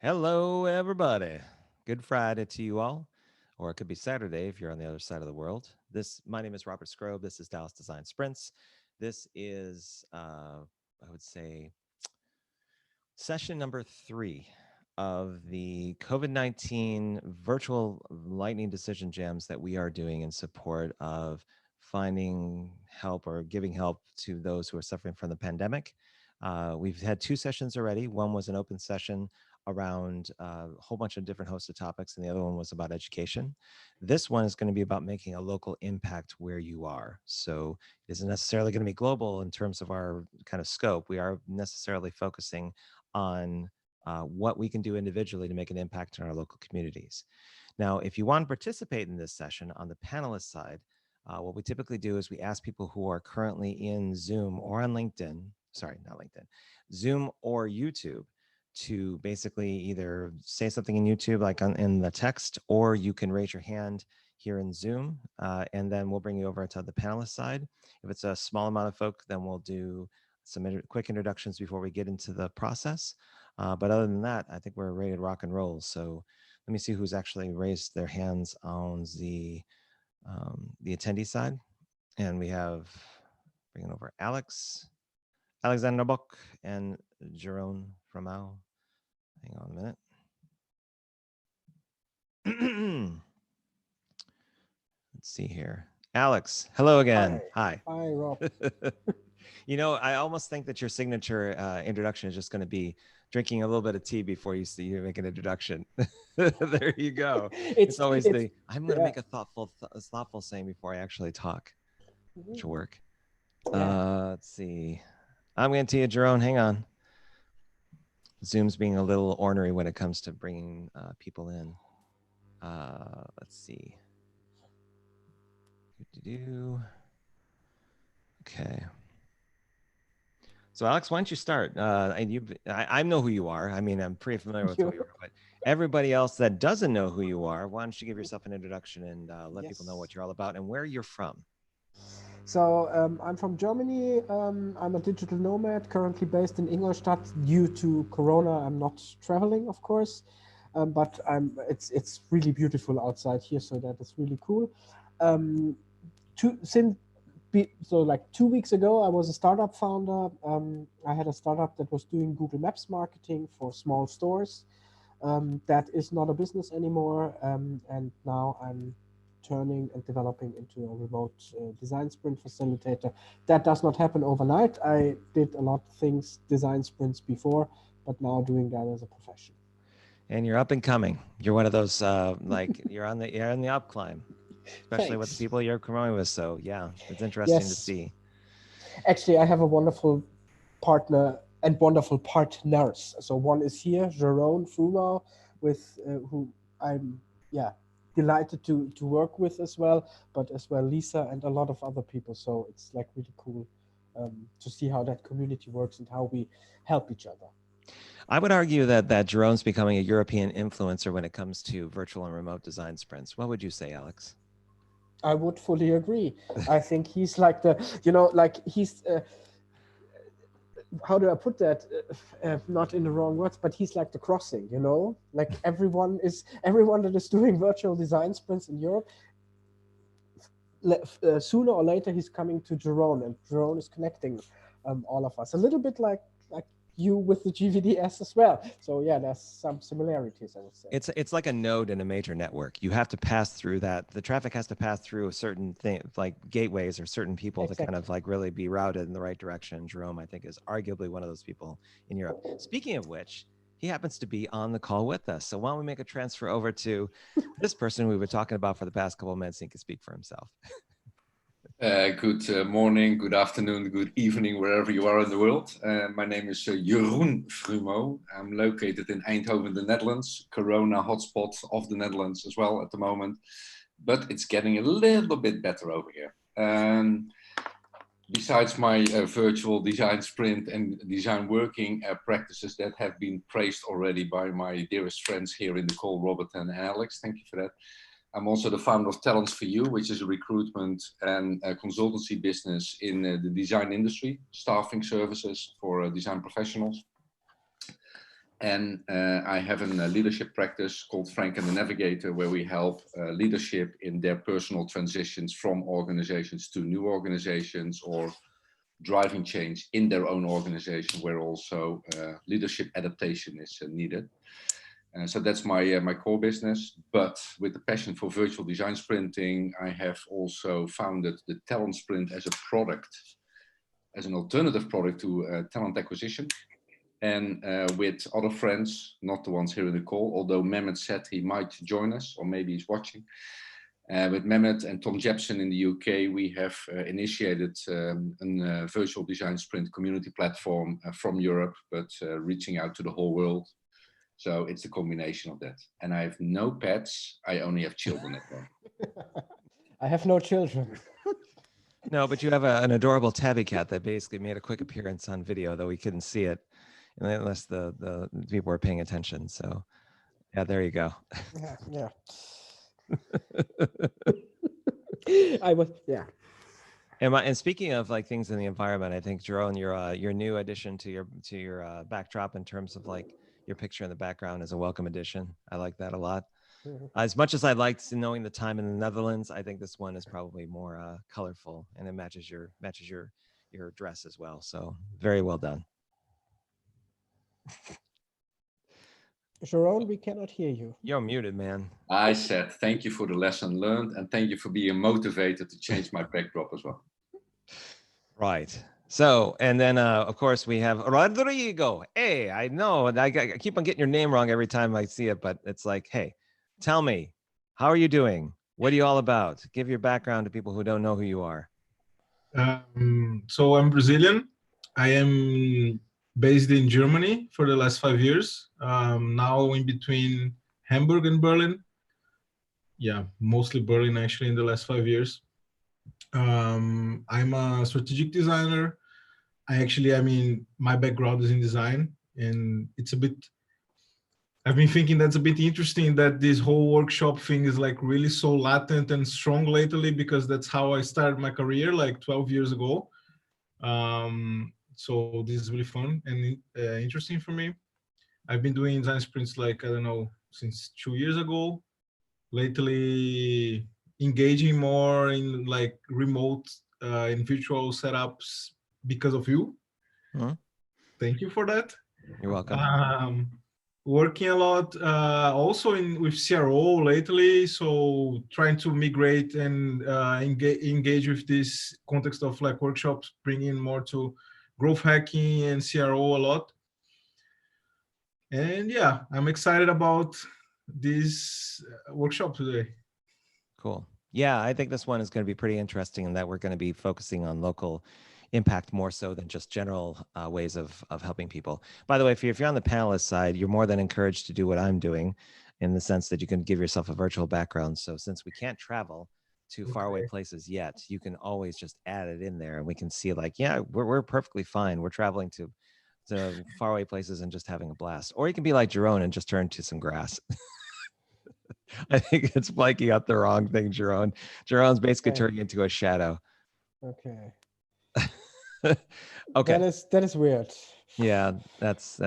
Hello, everybody. Good Friday to you all, or it could be Saturday if you're on the other side of the world. My name is Robert Scrobe. This is Dallas Design Sprints. This is, I would say, session number 3 of the COVID-19 virtual lightning decision jams that we are doing in support of finding help or giving help to those who are suffering from the pandemic. We've had 2 sessions already. One was an open session around a whole bunch of different hosted topics, and the other one was about education. This one is going to be about making a local impact where you are. So it isn't necessarily going to be global in terms of our kind of scope. We are necessarily focusing on what we can do individually to make an impact in our local communities. Now, if you want to participate in this session on the panelist side, what we typically do is we ask people who are currently in Zoom or on LinkedIn, sorry, not LinkedIn, Zoom or YouTube, to basically either say something in YouTube, like in the text, or you can raise your hand here in Zoom, and then we'll bring you over to the panelist side. If it's a small amount of folk, then we'll do some quick introductions before we get into the process. But other than that, I think we're ready to rock and roll. So let me see who's actually raised their hands on the attendee side. And we have, bringing over Alexander Bock, and Jerome Framau. Hang on a minute. Let's see here. Alex, hello again. Hi. Hi, Rob. You know, I almost think that your signature introduction is just going to be drinking a little bit of tea before you make an introduction. There you go. It's always I'm going to make a thoughtful saying before I actually talk, which will work. Let's see. I'm going to tell you, Jerome, hang on. Zoom's being a little ornery when it comes to bringing people in. Let's see. Okay. So Alex, why don't you start? I know who you are. I mean, I'm pretty familiar with who you are, but everybody else that doesn't know who you are, why don't you give yourself an introduction and let people know what you're all about and where you're from? So I'm from Germany. I'm a digital nomad, currently based in Ingolstadt. Due to Corona, I'm not traveling, of course, but it's really beautiful outside here, so that is really cool. Like 2 weeks ago, I was a startup founder. I had a startup that was doing Google Maps marketing for small stores. That is not a business anymore, and now I'm turning and developing into a remote design sprint facilitator. That does not happen overnight. I did a lot of things, design sprints before, but now doing that as a profession. And you're up and coming. You're one of those like you're on the up climb, especially with the people you're growing with. So yeah, it's interesting to see. Actually, I have a wonderful partner and wonderful partners. So one is here, Jerome Frumau, with who I'm delighted to work with as well, but as well Lisa and a lot of other people. So it's like really cool to see how that community works and how we help each other. I would argue that Jerome's becoming a European influencer when it comes to virtual and remote design sprints. What would you say, Alex? I would fully agree. I think he's like he's how do I put that? Not in the wrong words, but he's like the crossing, like everyone that is doing virtual design sprints in Europe. Sooner or later, he's coming to Jerome, and Jerome is connecting all of us. A little bit like you with the GVDS as well. So yeah, there's some similarities, I would say. It's like a node in a major network. You have to pass through that. The traffic has to pass through a certain thing, like gateways or certain people to kind of like really be routed in the right direction. Jerome, I think, is arguably one of those people in Europe. Speaking of which, he happens to be on the call with us. So why don't we make a transfer over to this person we've been talking about for the past couple of minutes, and he can speak for himself. Good morning, good afternoon, good evening, wherever you are in the world. My name is Jeroen Frumau. I'm located in Eindhoven, the Netherlands, Corona hotspot of the Netherlands as well at the moment, but it's getting a little bit better over here. Besides my virtual design sprint and design working practices that have been praised already by my dearest friends here in the call, Robert and Alex, thank you for that. I'm also the founder of Talents for You, which is a recruitment and a consultancy business in the design industry, staffing services for design professionals. And I have a leadership practice called Frank and the Navigator, where we help leadership in their personal transitions from organizations to new organizations, or driving change in their own organization, where also leadership adaptation is needed. So that's my core business. But with the passion for virtual design sprinting, I have also founded the Talent Sprint as a product, as an alternative product to talent acquisition. And with other friends, not the ones here in the call, although Mehmet said he might join us, or maybe he's watching. With Mehmet and Tom Jepson in the UK, we have initiated a virtual design sprint community platform from Europe, but reaching out to the whole world. So it's a combination of that. And I have no pets. I only have children at home. I have no children. No, but you have an adorable tabby cat that basically made a quick appearance on video, though we couldn't see it unless the people were paying attention. So yeah, there you go. Yeah. I was, yeah. And speaking of like things in the environment, I think Jerome, your new addition to your backdrop in terms of like your picture in the background is a welcome addition. I like that a lot. As much as I liked knowing the time in the Netherlands, I think this one is probably more colorful, and it matches your dress as well. So very well done. Jerome, we cannot hear you. You're muted, man. I said thank you for the lesson learned, and thank you for being motivated to change my backdrop as well. Right. So, and then of course we have Rodrigo. Hey, I know I keep on getting your name wrong every time I see it, but it's like, hey, tell me, how are you doing? What are you all about? Give your background to people who don't know who you are. So I'm Brazilian. I am based in Germany for the last 5 years. Now in between Hamburg and Berlin. Yeah, mostly Berlin actually in the last 5 years. I'm a strategic designer. I mean, my background is in design, and it's a bit, I've been thinking that's a bit interesting that this whole workshop thing is like really so latent and strong lately, because that's how I started my career like 12 years ago. So this is really fun and interesting for me. I've been doing design sprints like, I don't know, since 2 years ago. Lately engaging more in like remote in virtual setups because of you. Thank you for that. You're welcome. Working a lot also with CRO lately, so trying to migrate and engage with this context of like workshops, bringing more to growth hacking and CRO a lot. And yeah, I'm excited about this workshop today. Cool. Yeah, I think this one is going to be pretty interesting in that we're going to be focusing on local impact more so than just general ways of helping people. By the way, if you're on the panelist side, you're more than encouraged to do what I'm doing, in the sense that you can give yourself a virtual background. So since we can't travel to faraway places yet, you can always just add it in there, and we can see like, yeah, we're perfectly fine. We're traveling to faraway places and just having a blast. Or you can be like Jerome and just turn to some grass. I think it's blanking out the wrong thing, Jerome. Jerome's basically turning into a shadow. Okay. Okay. That is weird. Yeah, that's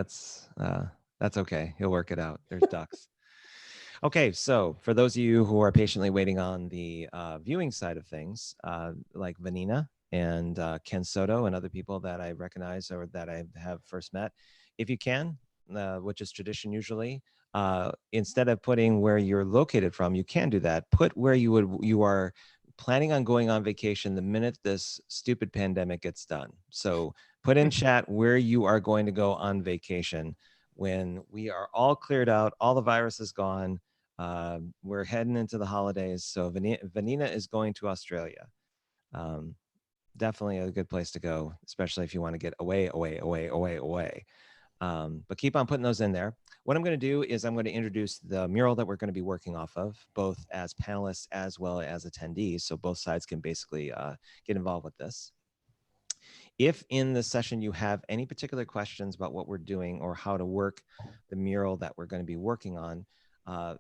okay. He'll work it out. There's ducks. Okay, so for those of you who are patiently waiting on the viewing side of things, like Vanina and Ken Soto and other people that I recognize or that I have first met, if you can, which is tradition usually, instead of putting where you're located from, you can do that. Put where you are planning on going on vacation the minute this stupid pandemic gets done. So put in chat where you are going to go on vacation when we are all cleared out, all the virus is gone. We're heading into the holidays. So Vanina is going to Australia. Definitely a good place to go, especially if you want to get away. But keep on putting those in there. What I'm going to do is I'm going to introduce the mural that we're going to be working off of, both as panelists as well as attendees. So both sides can basically get involved with this. If in the session you have any particular questions about what we're doing or how to work the mural that we're going to be working on,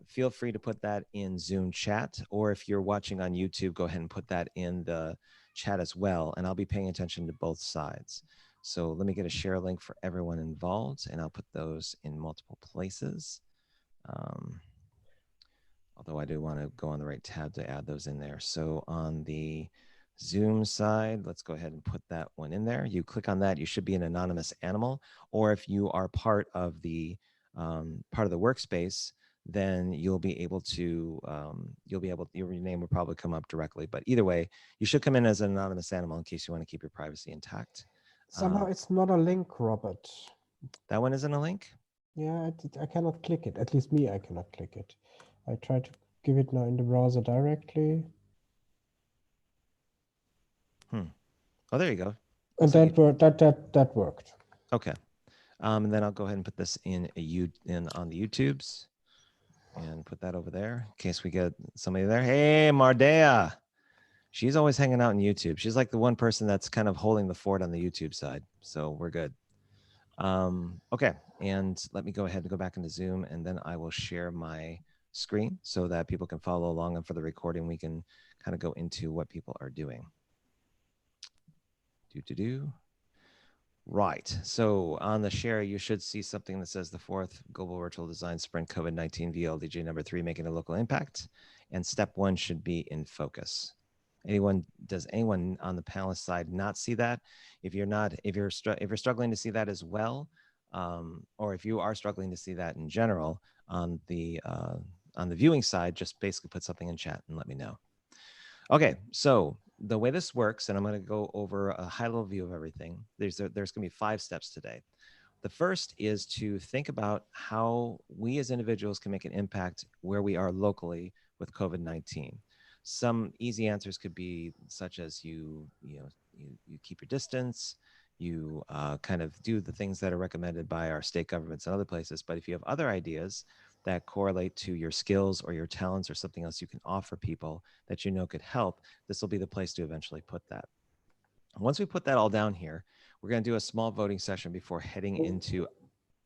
Feel free to put that in Zoom chat, or if you're watching on YouTube, go ahead and put that in the chat as well, and I'll be paying attention to both sides. So let me get a share link for everyone involved, and I'll put those in multiple places. Although I do want to go on the right tab to add those in there. So on the Zoom side, let's go ahead and put that one in there. You click on that, you should be an anonymous animal, or if you are part of the workspace, then you'll be able to your name will probably come up directly. But either way, you should come in as an anonymous animal in case you want to keep your privacy intact. Somehow it's not a link, Robert. That one isn't a link? Yeah, I cannot click it. At least me, I cannot click it. I try to give it now in the browser directly. Oh, there you go. And So that worked. Okay. And then I'll go ahead and put this on the YouTubes and put that over there in case we get somebody there. Hey, Mardea. She's always hanging out on YouTube. She's like the one person that's kind of holding the fort on the YouTube side. So we're good. Okay. And let me go ahead and go back into Zoom, and then I will share my screen so that people can follow along. And for the recording, we can kind of go into what people are doing. Right. So on the share, you should see something that says the 4th Global Virtual Design Sprint COVID-19 VLDJ number 3, making a local impact. And step 1 should be in focus. Does anyone on the panelist side not see that? If you're struggling to see that as well, or if you are struggling to see that in general on the viewing side, just basically put something in chat and let me know. Okay, so the way this works, and I'm going to go over a high-level view of everything. There's going to be 5 steps today. The first is to think about how we as individuals can make an impact where we are locally with COVID-19. Some easy answers could be such as you keep your distance, you kind of do the things that are recommended by our state governments and other places. But if you have other ideas that correlate to your skills or your talents or something else you can offer people that you know could help, this will be the place to eventually put that. Once we put that all down here, we're going to do a small voting session before heading into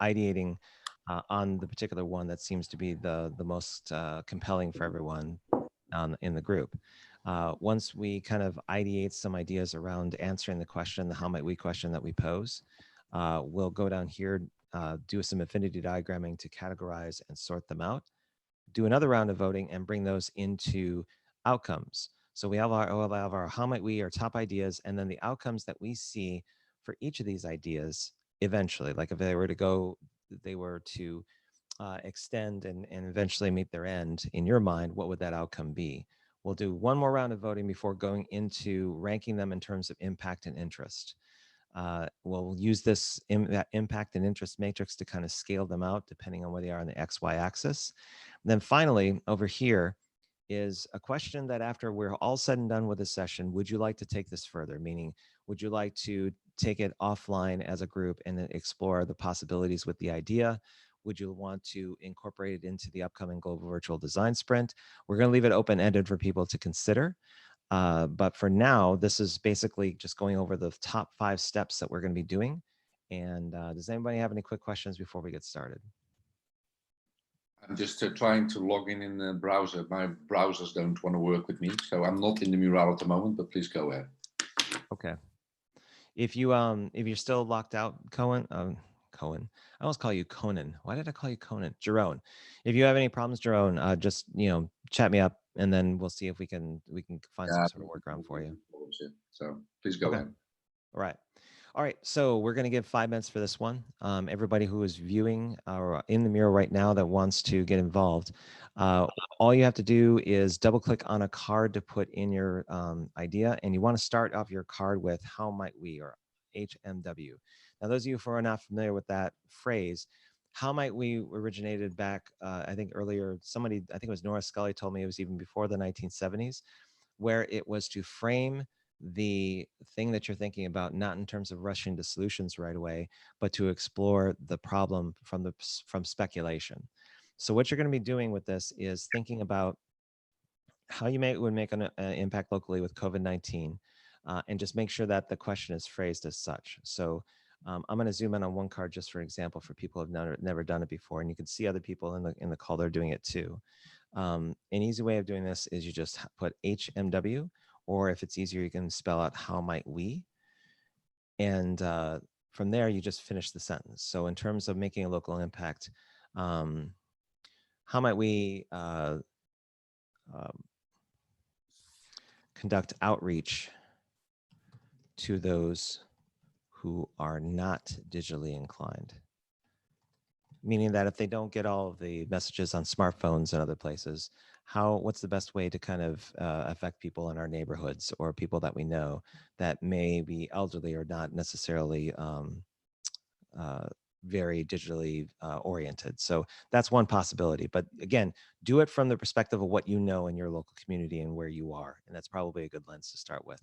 ideating on the particular one that seems to be the most compelling for everyone in the group. Once we kind of ideate some ideas around answering the question, the how might we question that we pose, we'll go down here, do some affinity diagramming to categorize and sort them out, do another round of voting and bring those into outcomes. So we'll have our how might we, our top ideas, and then the outcomes that we see for each of these ideas eventually. Like if they were to extend and eventually meet their end in your mind, what would that outcome be? We'll do one more round of voting before going into ranking them in terms of impact and interest. We'll use this impact and interest matrix to kind of scale them out depending on where they are on the XY axis. And then finally, over here is a question that after we're all said and done with this session, would you like to take this further? Meaning, would you like to take it offline as a group and explore the possibilities with the idea? Would you want to incorporate it into the upcoming Global Virtual Design Sprint? We're going to leave it open-ended for people to consider. But for now, this is basically just going over the top 5 steps that we're going to be doing. And does anybody have any quick questions before we get started? I'm just trying to log in the browser. My browsers don't want to work with me, so I'm not in the mural at the moment, but please go ahead. Okay. If you're still locked out, Cohen, I almost call you Conan. Why did I call you Conan? Jerome. If you have any problems, Jerome, just chat me up, and then we'll see if we can find some sort of workaround for you. So please go ahead. All right. So we're going to give 5 minutes for this one. Everybody who is viewing or in the mural right now that wants to get involved, all you have to do is double click on a card to put in your idea, and you want to start off your card with "How might we?" or HMW. Now, those of you who are not familiar with that phrase, "How might we" originated back, I think earlier. I think it was Nora Scully, told me it was even before the 1970s, where it was to frame the thing that you're thinking about, not in terms of rushing to solutions right away, but to explore the problem from speculation. So what you're going to be doing with this is thinking about how you would make an impact locally with COVID-19, and just make sure that the question is phrased as such. So I'm going to zoom in on one card just for example for people who have never done it before, and you can see other people in the call they're doing it too. An easy way of doing this is you just put HMW, or if it's easier, you can spell out how might we, and from there you just finish the sentence. So in terms of making a local impact, how might we conduct outreach to those who are not digitally inclined? Meaning that if they don't get all of the messages on smartphones and other places, what's the best way to kind of affect people in our neighborhoods or people that we know that may be elderly or not necessarily very digitally oriented? So that's one possibility. But again, do it from the perspective of what you know in your local community and where you are. And that's probably a good lens to start with.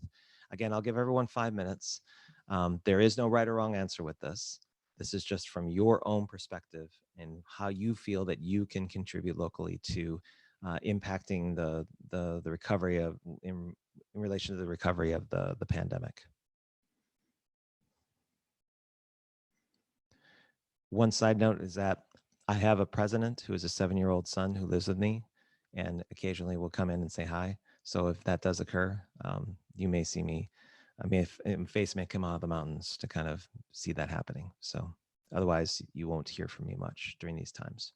Again, I'll give everyone 5 minutes. There is no right or wrong answer with this. This is just from your own perspective and how you feel that you can contribute locally to impacting the recovery of in relation to the recovery of the pandemic. One side note is that I have a president who is a 7-year-old son who lives with me and occasionally will come in and say hi. So if that does occur, you may see me. Face may come out of the mountains to kind of see that happening. So otherwise, you won't hear from me much during these times.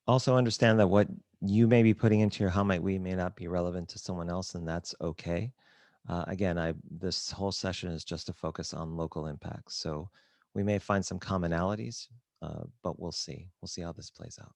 Also understand that what you may be putting into your how might we may not be relevant to someone else, and that's okay. Again, this whole session is just to focus on local impacts. So we may find some commonalities, but we'll see. We'll see how this plays out.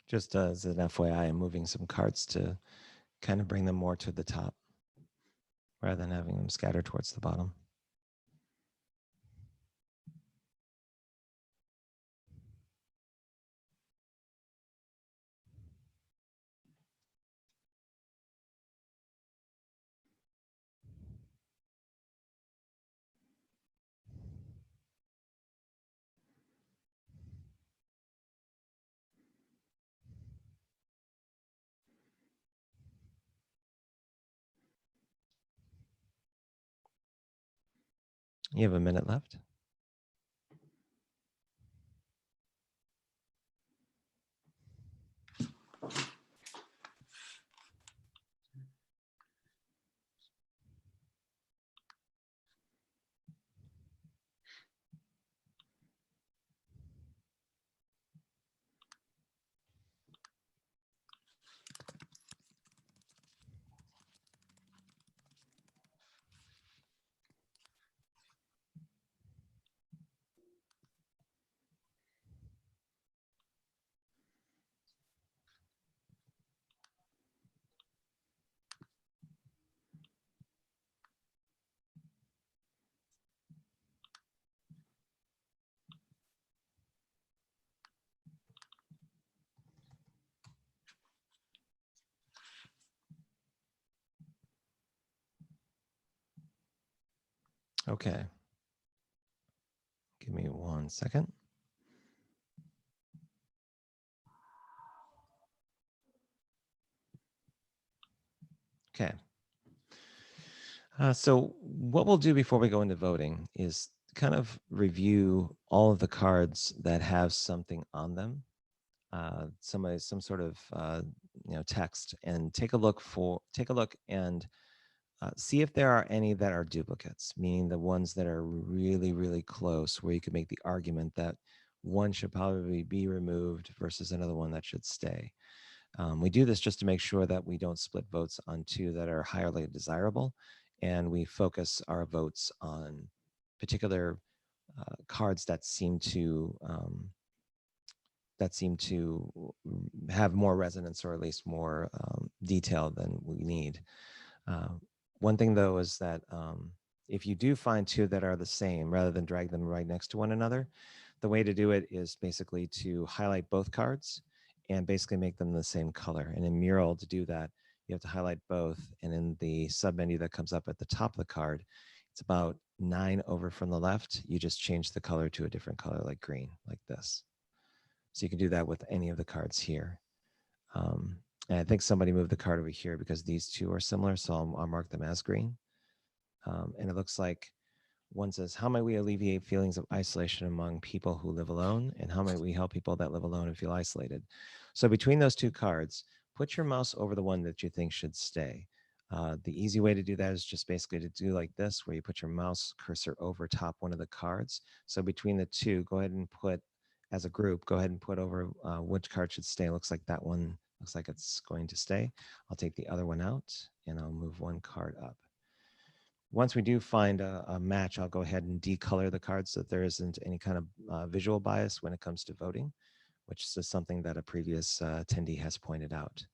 Just as an FYI, I'm moving some cards to kind of bring them more to the top rather than having them scattered towards the bottom. You have a minute left. Okay. Give me 1 second. Okay. So what we'll do before we go into voting is kind of review all of the cards that have something on them, some sort of text, and take a look and see if there are any that are duplicates, meaning the ones that are really, really close, where you could make the argument that one should probably be removed versus another one that should stay. We do this just to make sure that we don't split votes on two that are highly desirable, and we focus our votes on particular cards that seem to have more resonance, or at least more detail than we need. One thing, though, is that if you do find two that are the same, rather than drag them right next to one another, the way to do it is basically to highlight both cards and basically make them the same color. And in Mural, to do that, you have to highlight both. And in the submenu that comes up at the top of the card, it's about 9 over from the left. You just change the color to a different color, like green, like this. So you can do that with any of the cards here. And I think somebody moved the card over here because these two are similar, so I'll mark them as green. And it looks like one says, how might we alleviate feelings of isolation among people who live alone? And how might we help people that live alone and feel isolated? So between those two cards, put your mouse over the one that you think should stay. The easy way to do that is just basically to do like this, where you put your mouse cursor over top one of the cards. So between the two, go ahead and put, as a group, go ahead and put over which card should stay. Looks like that one looks like it's going to stay. I'll take the other one out and I'll move one card up. Once we do find a match, I'll go ahead and decolor the cards so that there isn't any kind of visual bias when it comes to voting, which is something that a previous attendee has pointed out.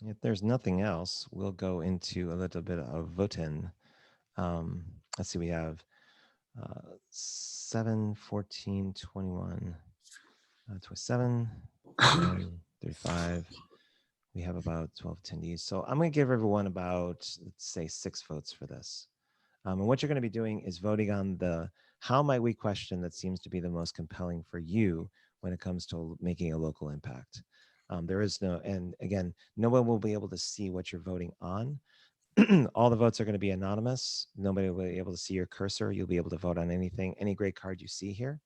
If there's nothing else, we'll go into a little bit of voting. Let's see, we have 7, 14, 21, 27, 35. We have about 12 attendees. So I'm going to give everyone about, let's say, 6 votes for this. And what you're going to be doing is voting on the how might we question that seems to be the most compelling for you when it comes to making a local impact. There is no, and again, no one will be able to see what you're voting on. All the votes are going to be anonymous. Nobody will be able to see your cursor. You'll be able to vote on anything, any great card you see here.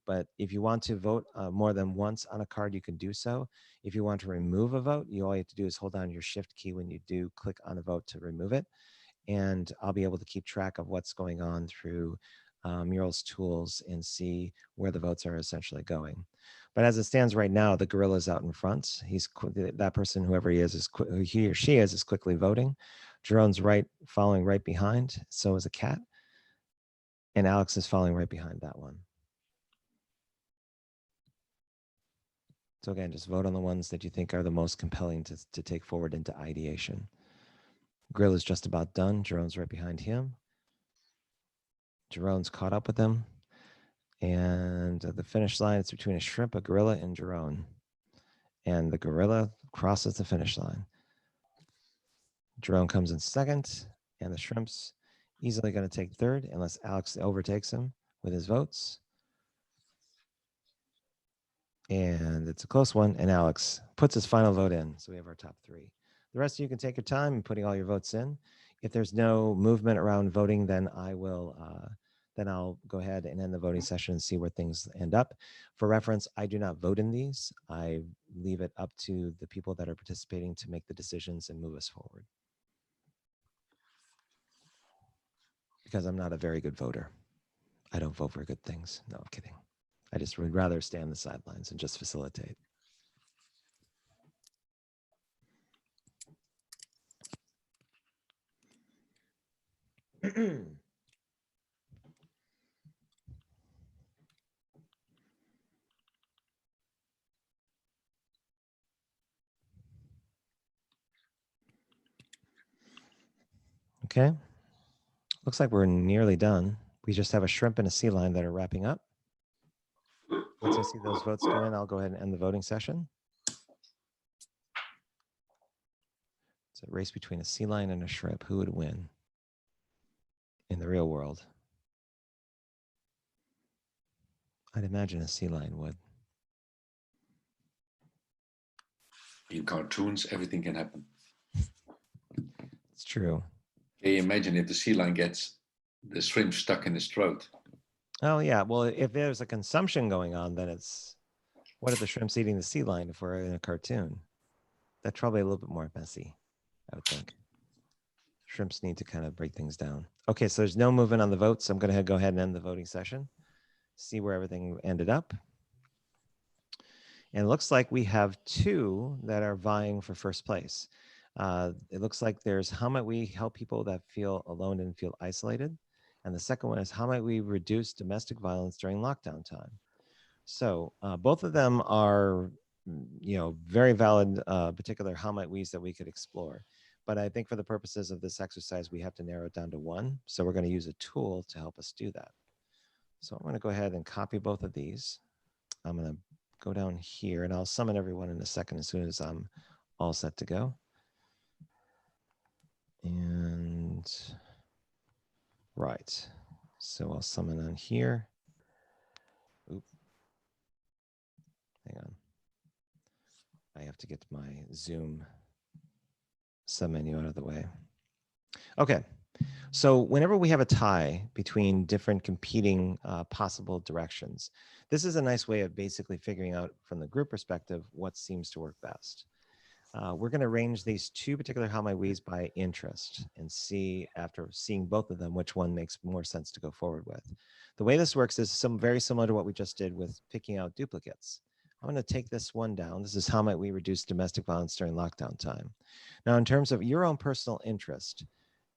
But if you want to vote more than once on a card, you can do so. If you want to remove a vote, all you have to do is hold down your shift key when you do click on a vote to remove it. And I'll be able to keep track of what's going on through Mural's tools and see where the votes are essentially going. But as it stands right now, the gorilla's out in front. That person, whoever he is, he or she is quickly voting. Jerome's following right behind. So is a cat. And Alex is following right behind that one. So again, just vote on the ones that you think are the most compelling to take forward into ideation. Grill is just about done. Jerome's right behind him. Jerome's caught up with him. And at the finish line, it's between a shrimp, a gorilla, and Jerome. And the gorilla crosses the finish line. Jerome comes in second, and the shrimp's easily going to take third unless Alex overtakes him with his votes. And it's a close one, and Alex puts his final vote in. So we have our top 3. The rest of you can take your time in putting all your votes in. If there's no movement around voting, then I'll go ahead and end the voting session and see where things end up. For reference, I do not vote in these. I leave it up to the people that are participating to make the decisions and move us forward. Because I'm not a very good voter. I don't vote for good things. No, I'm kidding. I just would rather stay on the sidelines and just facilitate. Okay. Looks like we're nearly done. We just have a shrimp and a sea lion that are wrapping up. Once I see those votes come in, I'll go ahead and end the voting session. It's a race between a sea lion and a shrimp. Who would win in the real world? I'd imagine a sea lion would. In cartoons, everything can happen. It's true. Can you imagine if the sea lion gets the shrimp stuck in his throat? Oh, yeah. Well, if there's a consumption going on, then it's, what are the shrimps eating the sea lion if we're in a cartoon? That's probably a little bit more messy, I would think. Shrimps need to kind of break things down. Okay, so there's no movement on the votes. I'm going to go ahead and end the voting session, see where everything ended up. And it looks like we have two that are vying for first place. It looks like there's how might we help people that feel alone and feel isolated? And the second one is how might we reduce domestic violence during lockdown time? So both of them are, very valid particular how might we's that we could explore. But I think for the purposes of this exercise, we have to narrow it down to one. So we're going to use a tool to help us do that. So I'm going to go ahead and copy both of these. I'm going to go down here and I'll summon everyone in a second as soon as I'm all set to go. And right, so I'll summon on here. Oop. Hang on. I have to get my Zoom submenu out of the way. Okay, so whenever we have a tie between different competing possible directions, this is a nice way of basically figuring out from the group perspective what seems to work best. We're going to arrange these two particular how my we's by interest and see, after seeing both of them, which one makes more sense to go forward with. The way this works is very similar to what we just did with picking out duplicates. I'm going to take this one down. This is how might we reduce domestic violence during lockdown time. Now, in terms of your own personal interest,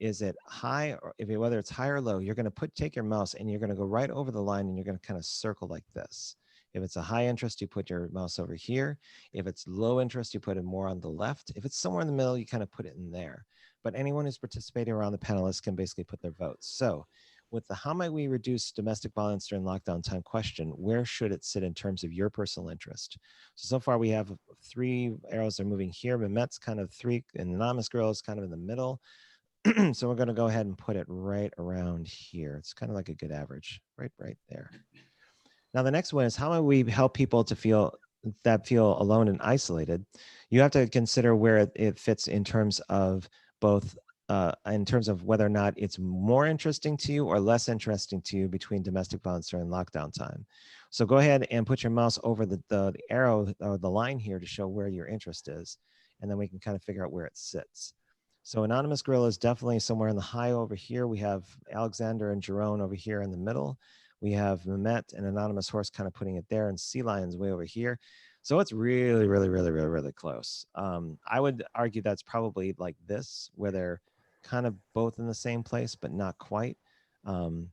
is it high, or whether it's high or low, you're going to take your mouse and you're going to go right over the line and you're going to kind of circle like this. If it's a high interest, you put your mouse over here. If it's low interest, you put it more on the left. If it's somewhere in the middle, you kind of put it in there. But anyone who's participating around the panelists can basically put their votes. So with the how might we reduce domestic violence during lockdown time question, where should it sit in terms of your personal interest? So far we have 3 arrows that are moving here. Mehmet's kind of 3, and Anonymous Girl is kind of in the middle. So we're going to go ahead and put it right around here. It's kind of like a good average, right there. Now, the next one is how might we help people to feel alone and isolated? You have to consider where it fits in terms of both, in terms of whether or not it's more interesting to you or less interesting to you between domestic violence during lockdown time. So go ahead and put your mouse over the arrow or the line here to show where your interest is, and then we can kind of figure out where it sits. So Anonymous Gorilla is definitely somewhere in the high over here. We have Alexander and Jerome over here in the middle. We have Mehmet and Anonymous Horse kind of putting it there, and Sea Lion's way over here. So it's really, really, really, really, really close. I would argue that's probably like this, where they're kind of both in the same place, but not quite. So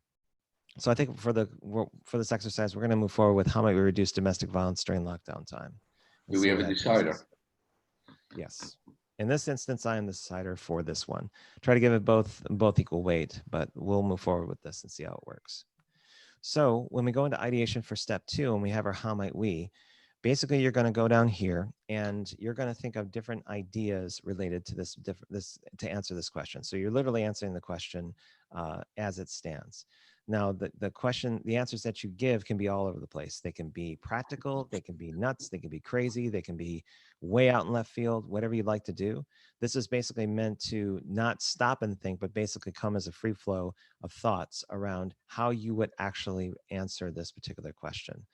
I think for this exercise, we're going to move forward with how might we reduce domestic violence during lockdown time. Do we have a decider? Yes. In this instance, I am the decider for this one. Try to give it both equal weight, but we'll move forward with this and see how it works. So when we go into ideation for step 2 and we have our how might we, basically you're going to go down here and you're going to think of different ideas related to this to answer this question. So you're literally answering the question as it stands. Now, the question, the answers that you give can be all over the place. They can be practical, they can be nuts, they can be crazy, they can be way out in left field, whatever you'd like to do. This is basically meant to not stop and think, but basically come as a free flow of thoughts around how you would actually answer this particular question.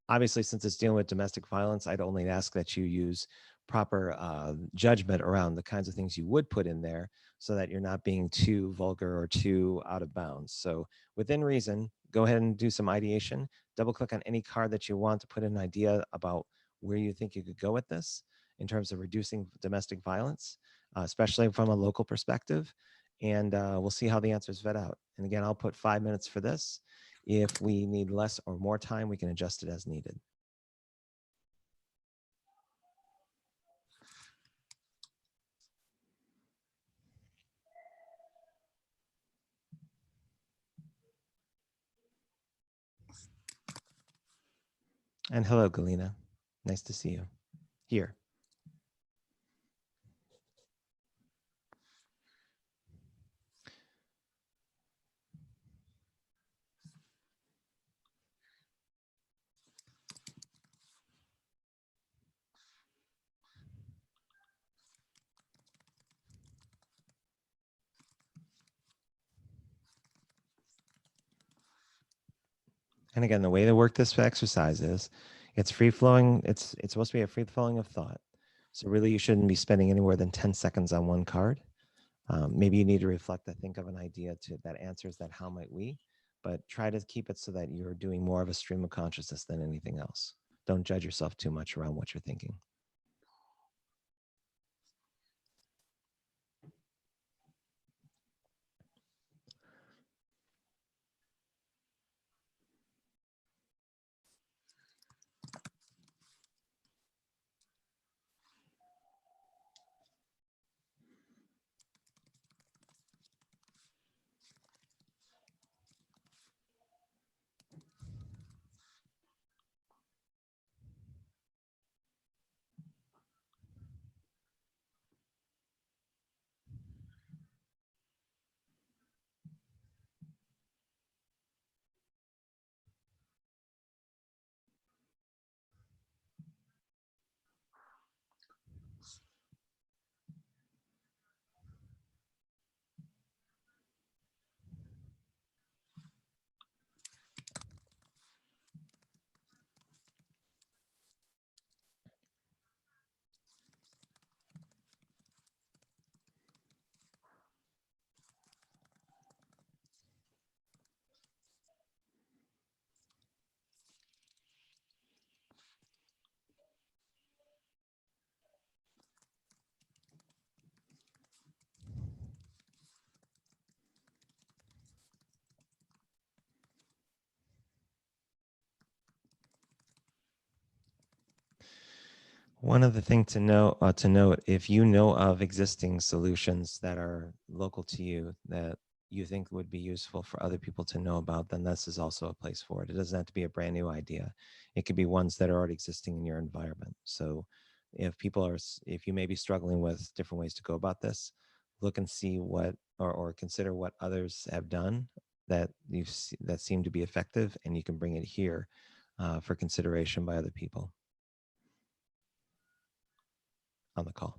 Obviously, since it's dealing with domestic violence, I'd only ask that you use proper judgment around the kinds of things you would put in there so that you're not being too vulgar or too out of bounds. So within reason, go ahead and do some ideation, double click on any card that you want to put an idea about where you think you could go with this in terms of reducing domestic violence, especially from a local perspective. And we'll see how the answers vet out. And again, I'll put 5 minutes for this. If we need less or more time, we can adjust it as needed. And hello, Galina. Nice to see you here. And again, the way to work this exercise is it's free flowing. It's supposed to be a free flowing of thought. So really you shouldn't be spending anywhere than 10 seconds on one card. Maybe you need to reflect, think of an idea that answers that how might we, but try to keep it so that you're doing more of a stream of consciousness than anything else. Don't judge yourself too much around what you're thinking. One other thing to note, if you know of existing solutions that are local to you that you think would be useful for other people to know about, then this is also a place for it. It doesn't have to be a brand new idea. It could be ones that are already existing in your environment. So if you may be struggling with different ways to go about this, look and see what, or consider what others have done that that seem to be effective, and you can bring it here for consideration by other people on the call.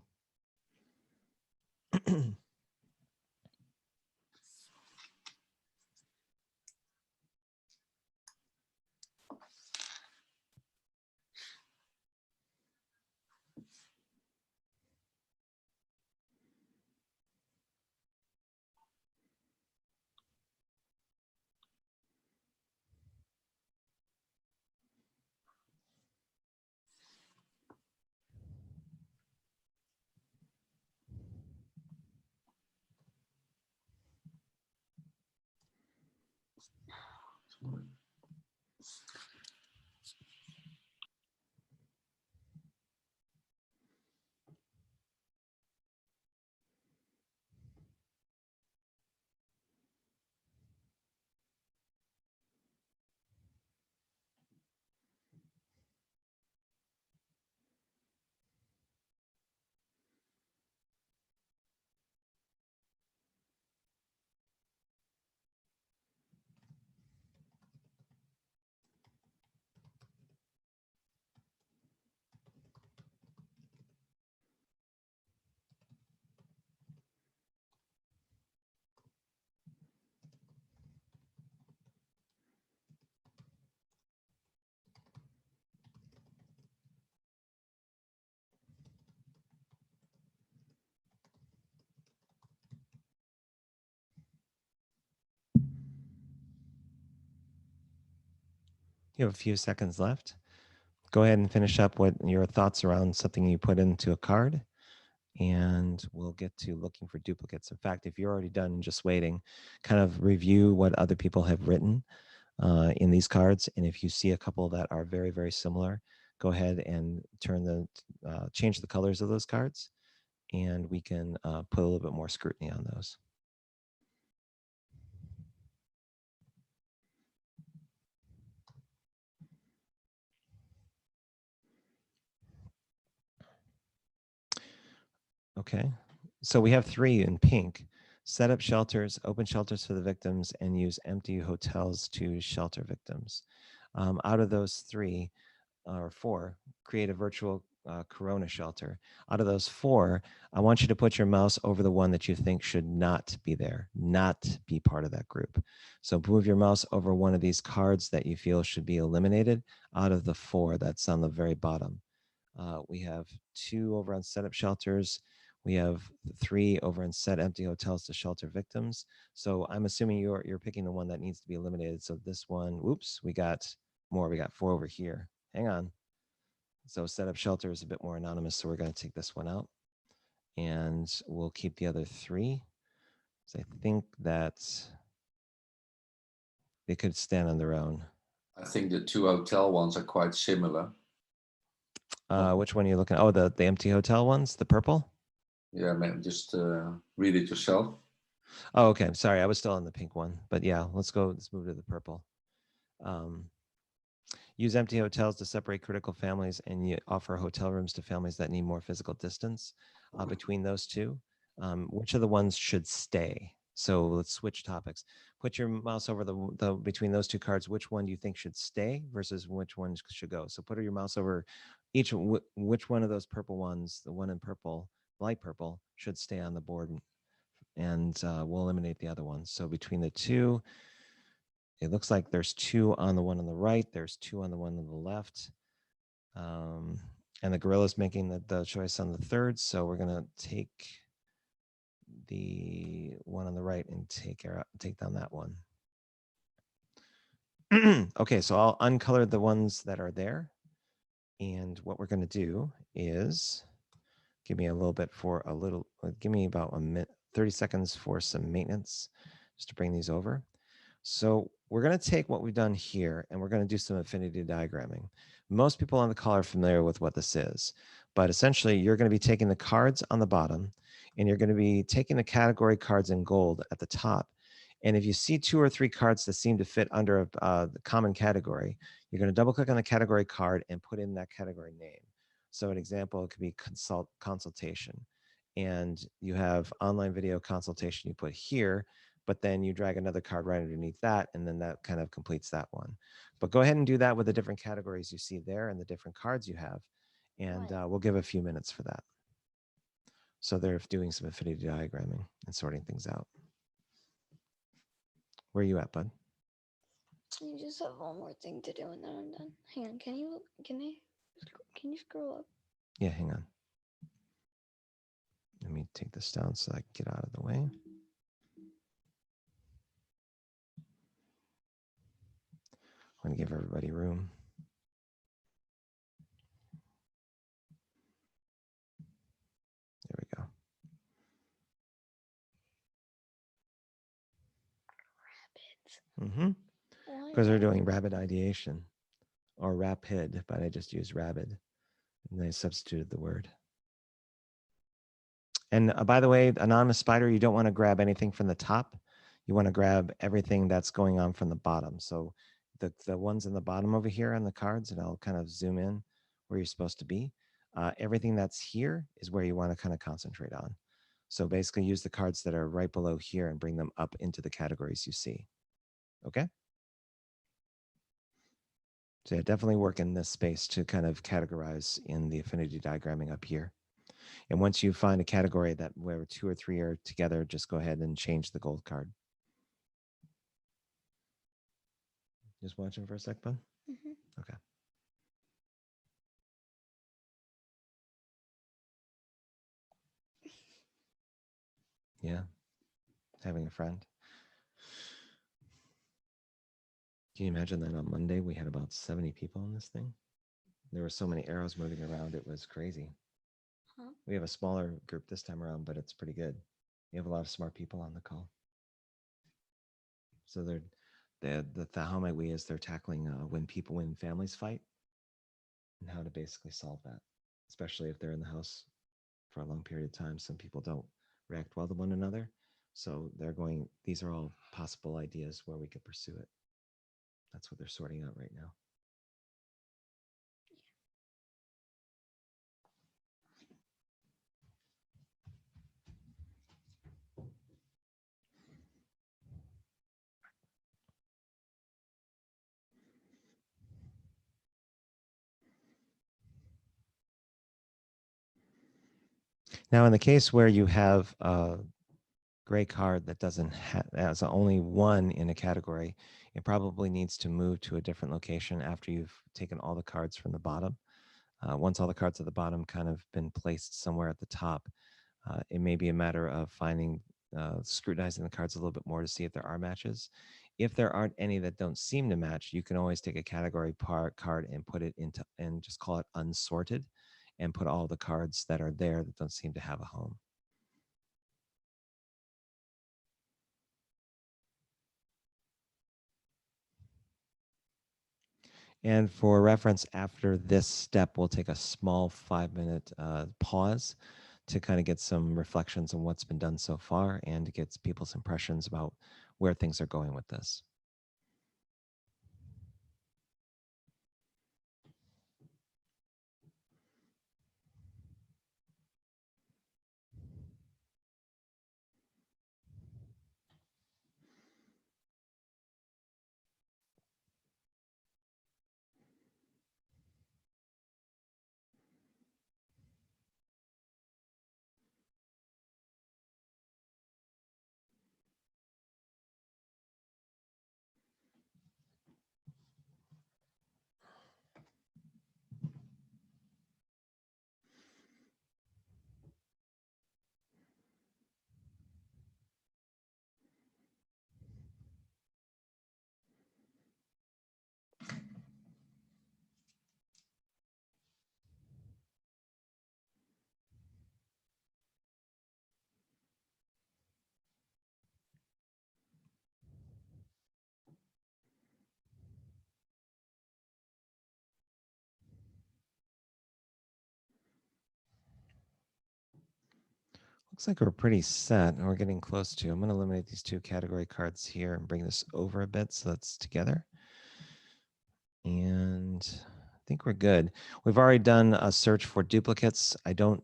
You have a few seconds left. Go ahead and finish up what your thoughts around something you put into a card, and we'll get to looking for duplicates. In fact, if you're already done and just waiting, kind of review what other people have written in these cards. And if you see a couple that are very, very similar, go ahead and change the colors of those cards, and we can put a little bit more scrutiny on those. Okay, so we have 3 in pink: set up shelters, open shelters for the victims, and use empty hotels to shelter victims. Out of those 3 or 4, create a virtual corona shelter. Out of those 4, I want you to put your mouse over the one that you think should not be there, not be part of that group. So move your mouse over one of these cards that you feel should be eliminated out of the 4 that's on the very bottom. We have 2 over on setup shelters. We have 3 over in set empty hotels to shelter victims. So I'm assuming you're picking the one that needs to be eliminated. So this one, whoops, we got more. We got 4 over here. Hang on. So set up shelter is a bit more anonymous. So we're going to take this one out, and we'll keep the other 3. So I think that they could stand on their own. I think the 2 hotel ones are quite similar. Which one are you looking at? Oh, the empty hotel ones, the purple? Yeah, man, just read it yourself. Oh, okay. Sorry, I was still on the pink one. But yeah, let's move to the purple. Use empty hotels to separate critical families, and you offer hotel rooms to families that need more physical distance between those 2. Which of the ones should stay? So let's switch topics. Put your mouse over the between those 2 cards. Which one do you think should stay versus which one should go? So put your mouse over which one of those purple ones, the one in purple, light purple, should stay on the board, and we'll eliminate the other ones. So between the 2, it looks like there's 2 on the one on the right. There's 2 on the one on the left. And the gorilla's making the choice on the 3rd. So we're going to take the one on the right and take down that one. Okay, so I'll uncolor the ones that are there. And what we're going to do is give me about a minute, 30 seconds for some maintenance just to bring these over. So we're going to take what we've done here, and we're going to do some affinity diagramming. Most people on the call are familiar with what this is, but essentially you're going to be taking the cards on the bottom, and you're going to be taking the category cards in gold at the top. And if you see 2 or 3 cards that seem to fit under the common category, you're going to double click on the category card and put in that category name. So an example, it could be consultation. And you have online video consultation you put here, but then you drag another card right underneath that, and then that kind of completes that one. But go ahead and do that with the different categories you see there and the different cards you have, and we'll give a few minutes for that. So they're doing some affinity diagramming and sorting things out. Where are you at, bud? I just have one more thing to do and then I'm done. Hang on, can you scroll up? Yeah, hang on. Let me take this down so I can get out of the way. I'm going to give everybody room. There we go. Rabbits. Because they're doing rapid ideation, or rapid, but I just used rabid, and I substituted the word. And by the way, anonymous spider, you don't want to grab anything from the top. You want to grab everything that's going on from the bottom. So the ones in the bottom over here on the cards, and I'll kind of zoom in where you're supposed to be. Everything that's here is where you want to kind of concentrate on. So basically use the cards that are right below here and bring them up into the categories you see. Okay? So yeah, definitely work in this space to kind of categorize in the affinity diagramming up here. And once you find a category that where 2 or 3 are together, just go ahead and change the gold card. Just watching for a sec, bud? Mm-hmm. Okay. Yeah. Having a friend. Can you imagine that on Monday we had about 70 people in this thing? There were so many arrows moving around, it was crazy. Huh? We have a smaller group this time around, but it's pretty good. You have a lot of smart people on the call. So the how might we is they're tackling when families fight and how to basically solve that, especially if they're in the house for a long period of time. Some people don't react well to one another. So these are all possible ideas where we could pursue it. That's what they're sorting out right now. Now, in the case where you have a gray card that doesn't has only one in a category, it probably needs to move to a different location after you've taken all the cards from the bottom. Once all the cards at the bottom kind of been placed somewhere at the top, it may be a matter of scrutinizing the cards a little bit more to see if there are matches. If there aren't any that don't seem to match, you can always take a category card and put it into and just call it unsorted, and put all the cards that are there that don't seem to have a home. And for reference, after this step, we'll take a small 5-minute pause to kind of get some reflections on what's been done so far and to get people's impressions about where things are going with this. Looks like we're pretty set and we're getting close to. I'm going to eliminate these two category cards here and bring this over a bit so that's together. And I think we're good. We've already done a search for duplicates. You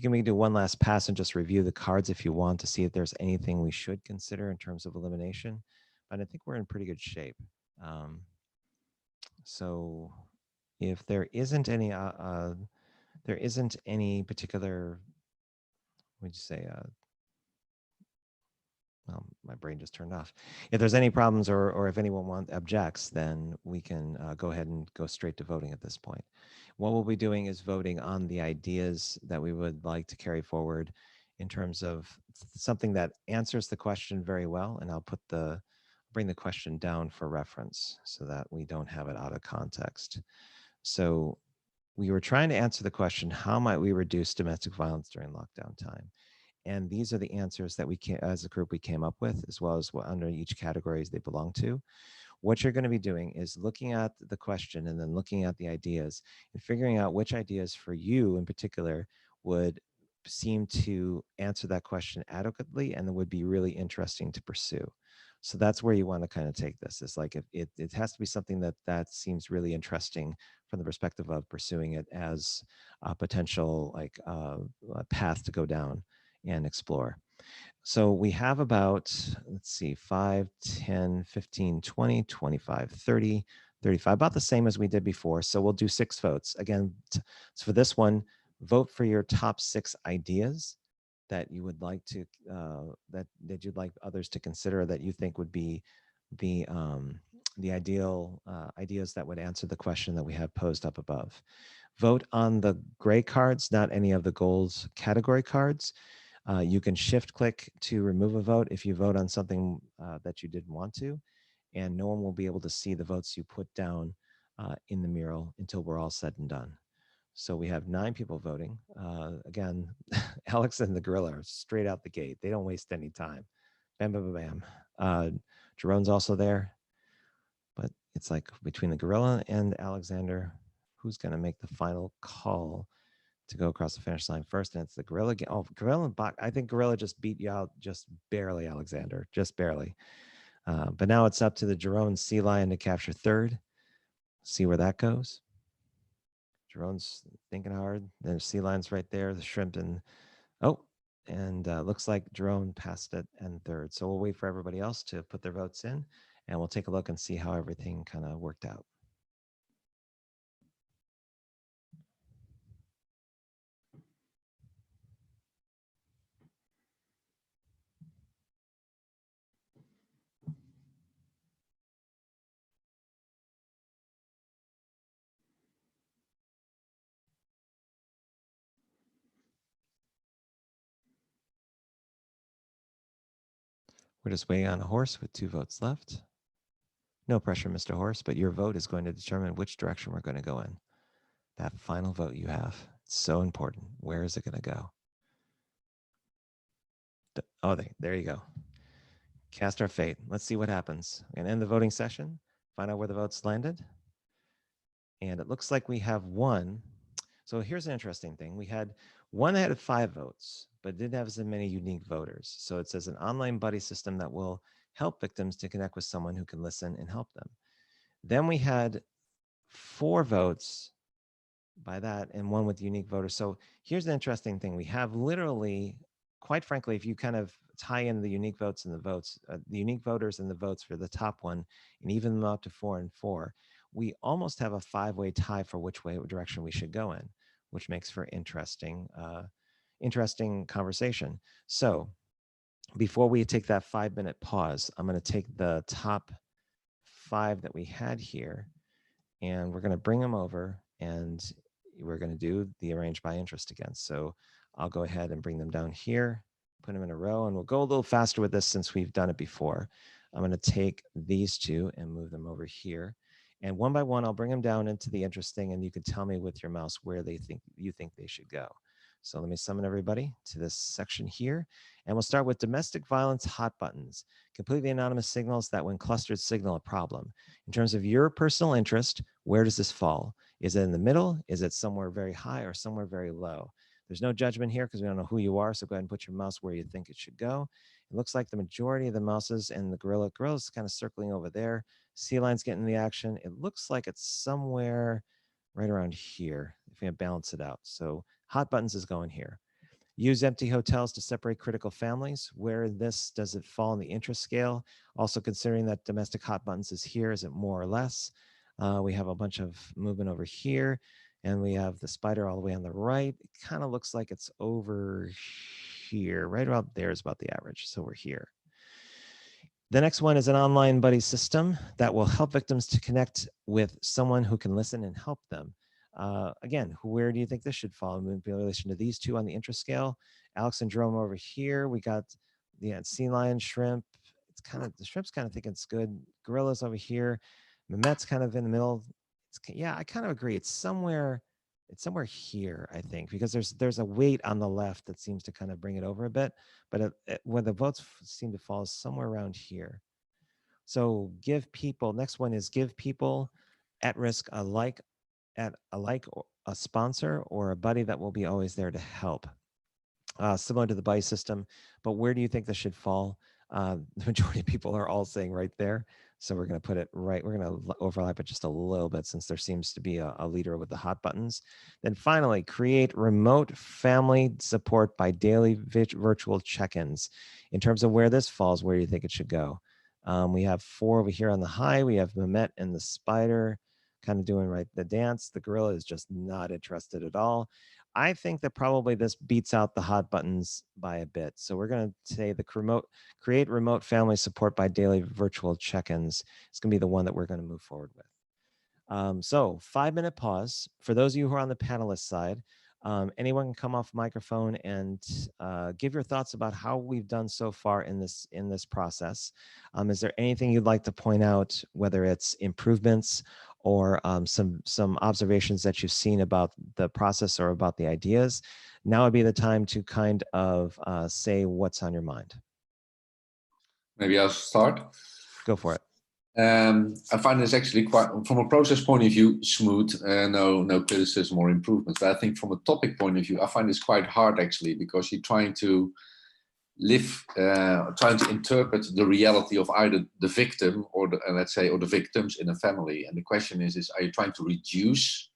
can maybe do one last pass and just review the cards if you want to see if there's anything we should consider in terms of elimination. But I think we're in pretty good shape. So if there isn't any particular, what would you say, well, my brain just turned off. If there's any problems or if anyone objects, then we can go ahead and go straight to voting at this point. What we'll be doing is voting on the ideas that we would like to carry forward in terms of something that answers the question very well. And I'll bring the question down for reference so that we don't have it out of context. So we were trying to answer the question, how might we reduce domestic violence during lockdown time? And these are the answers that as a group, we came up with, as well as what under each categories they belong to. What you're going to be doing is looking at the question and then looking at the ideas and figuring out which ideas for you in particular would seem to answer that question adequately and would be really interesting to pursue. So that's where you want to kind of take this. It's like it has to be something that seems really interesting from the perspective of pursuing it as a potential a path to go down and explore. So we have about, let's see, 5, 10, 15, 20, 25, 30, 35, about the same as we did before. So we'll do 6 votes. Again, so for this one, vote for your top 6 ideas that you would like to, that you'd like others to consider that you think would be the ideal ideas that would answer the question that we have posed up above. Vote on the gray cards, not any of the gold category cards. You can shift click to remove a vote if you vote on something that you didn't want to. and no one will be able to see the votes you put down in the mural until we're all said and done. So we have 9 people voting. Again, Alex and the gorilla are straight out the gate. They don't waste any time. Bam, bam, bam, bam. Jerome's also there. But it's like between the gorilla and Alexander, who's going to make the final call to go across the finish line first? And it's the gorilla. Oh, gorilla and Bach. I think gorilla just beat you out just barely, Alexander, just barely. But now it's up to the Jerome and Sea Lion to capture third. See where that goes. Jerome's thinking hard. There's Sea Lion's right there, the shrimp, and looks like Jerome passed it and third. So we'll wait for everybody else to put their votes in, and we'll take a look and see how everything kind of worked out. We're just waiting on a horse with 2 votes left. No pressure, Mr. Horse, but your vote is going to determine which direction we're going to go in. That final vote you have, it's so important. Where is it going to go? Oh, there you go. Cast our fate. Let's see what happens. We're going to end the voting session, find out where the votes landed. And it looks like we have one. So here's an interesting thing. We had one that had 5 votes, but didn't have as many unique voters. So it says an online buddy system that will help victims to connect with someone who can listen and help them. Then we had 4 votes by that and 1 with unique voters. So here's the interesting thing. We have literally, quite frankly, if you kind of tie in the unique votes and the votes, the unique voters and the votes for the top one, and even them up to 4 and 4, we almost have a 5-way tie for which direction we should go in, which makes for interesting conversation. So before we take that 5-minute pause, I'm going to take the top 5 that we had here, and we're going to bring them over, and we're going to do the arrange by interest again. So I'll go ahead and bring them down here, put them in a row, and we'll go a little faster with this since we've done it before. I'm going to take these 2 and move them over here. And one by one, I'll bring them down into the interest thing, and you can tell me with your mouse where you think they should go. So let me summon everybody to this section here. And we'll start with domestic violence hot buttons, completely anonymous signals that when clustered signal a problem. In terms of your personal interest, where does this fall? Is it in the middle? Is it somewhere very high or somewhere very low? There's no judgment here because we don't know who you are, so go ahead and put your mouse where you think it should go. It looks like the majority of the mouses and the gorilla's kind of circling over there. Sea Lion's getting the action. It looks like it's somewhere right around here if we balance it out. So hot buttons is going here. Use empty hotels to separate critical families. Where in this does it fall in the interest scale? Also considering that domestic hot buttons is here, is it more or less? We have a bunch of movement over here, and we have the spider all the way on the right. It kind of looks like it's over here. Right about there is about the average, so we're here. The next one is an online buddy system that will help victims to connect with someone who can listen and help them. Again, where do you think this should fall in relation to these 2 on the interest scale? Alex and Jerome over here. We got the sea lion, shrimp. It's kind of, the shrimp's kind of thinking it's good. Gorilla's over here. Mehmet's kind of in the middle. Yeah, I kind of agree. It's somewhere here, I think, because there's a weight on the left that seems to kind of bring it over a bit, but where the votes seem to fall is somewhere around here. So next one is give people at risk a sponsor or a buddy that will be always there to help. Similar to the buddy system, but where do you think this should fall? The majority of people are all saying right there. So we're going to put it right. We're going to overlap it just a little bit since there seems to be a leader with the hot buttons. Then finally, create remote family support by daily virtual check-ins. In terms of where this falls, where do you think it should go? We have 4 over here on the high. We have Mehmet and the spider kind of doing right the dance. The gorilla is just not interested at all. I think that probably this beats out the hot buttons by a bit. So we're going to say the create remote family support by daily virtual check-ins. It's going to be the one that we're going to move forward with. So 5-minute pause. For those of you who are on the panelist side, Anyone can come off microphone and give your thoughts about how we've done so far in this process. Is there anything you'd like to point out, whether it's improvements or some observations that you've seen about the process or about the ideas? Now would be the time to kind of say what's on your mind. Maybe I'll start. Go for it. I find this actually quite, from a process point of view, smooth. No criticism or improvements. But I think from a topic point of view, I find this quite hard actually, because you're trying to trying to interpret the reality of either the victim or let's say the victims in a family. And the question is are you trying to reduce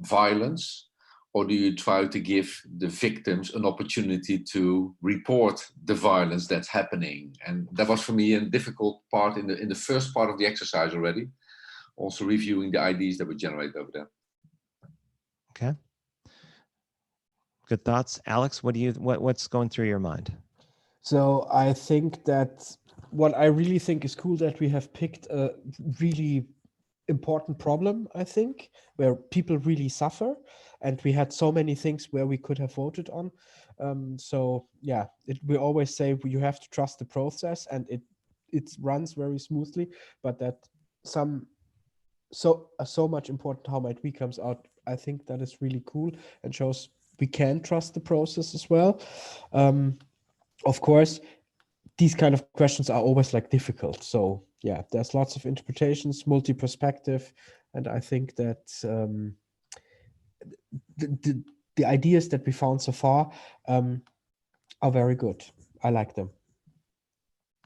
violence, or do you try to give the victims an opportunity to report the violence that's happening? And that was for me a difficult part in the first part of the exercise already. Also reviewing the ideas that were generated over there. Okay. Good thoughts, Alex. What's going through your mind? So I think that what I really think is cool that we have picked a really important problem, I think, where people really suffer, and we had so many things where we could have voted on. So yeah, we always say you have to trust the process, and it runs very smoothly, but that so much important how might we comes out. I think that is really cool and shows we can trust the process as well. Of course, these kind of questions are always like difficult. So yeah, there's lots of interpretations, multi-perspective, and I think that the ideas that we found so far are very good. I like them.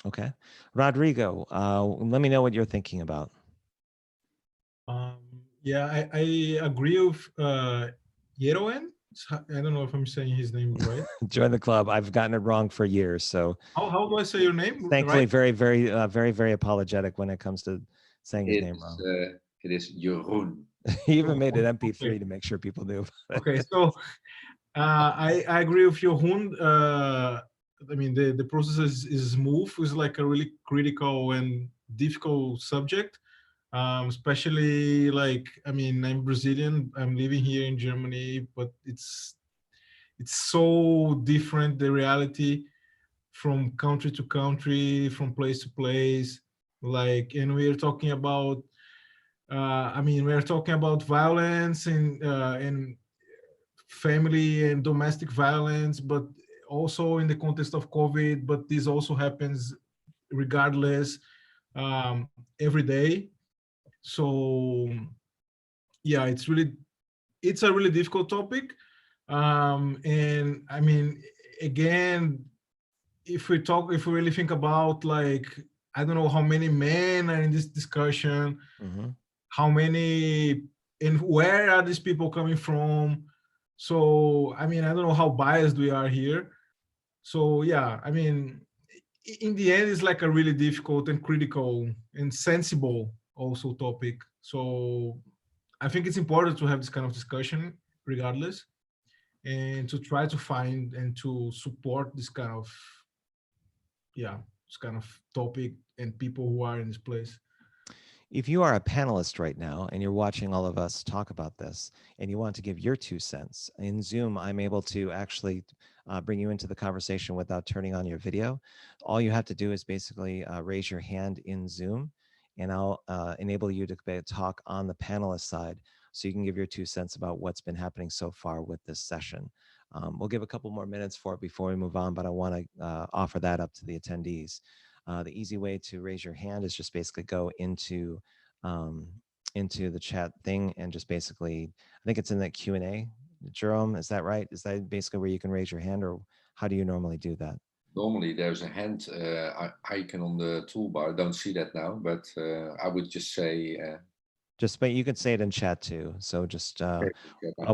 Okay. Rodrigo, let me know what you're thinking about. Yeah, I agree with Yeroen. I don't know if I'm saying his name right. Join the club. I've gotten it wrong for years. So how do I say your name? Thankfully, Right? very apologetic when it comes to saying his name wrong. It is Jeroen. He even made an MP3 Okay. to make sure people knew. Okay, so I agree with Jeroen. I mean, the process is smooth. It's like a really critical and difficult subject. Especially like, I mean, I'm Brazilian, I'm living here in Germany, but it's so different, the reality from country to country, from place to place. Like, and we're talking about, I mean, we're talking about violence and family and domestic violence, but also in the context of COVID, but this also happens regardless every day. So yeah, it's a really difficult topic. And I mean, again, if we really think about, like, I don't know how many men are in this discussion, how many, and where are these people coming from? So, I mean, I don't know how biased we are here. So yeah, I mean, in the end, it's like a really difficult and critical and sensible also topic. So I think it's important to have this kind of discussion regardless, and to try to find and to support this kind of topic and people who are in this place. If you are a panelist right now and you're watching all of us talk about this and you want to give your 2 cents, in Zoom, I'm able to actually bring you into the conversation without turning on your video. All you have to do is basically raise your hand in Zoom, and I'll enable you to talk on the panelist side so you can give your 2 cents about what's been happening so far with this session. We'll give a couple more minutes for it before we move on, but I want to offer that up to the attendees. The easy way to raise your hand is just basically go into the chat thing and just basically, I think it's in that Q&A. Jerome, is that right? Is that basically where you can raise your hand, or how do you normally do that? Normally there's a hand icon on the toolbar. I don't see that now, but I would just say... but you can say it in chat too. So just, I'll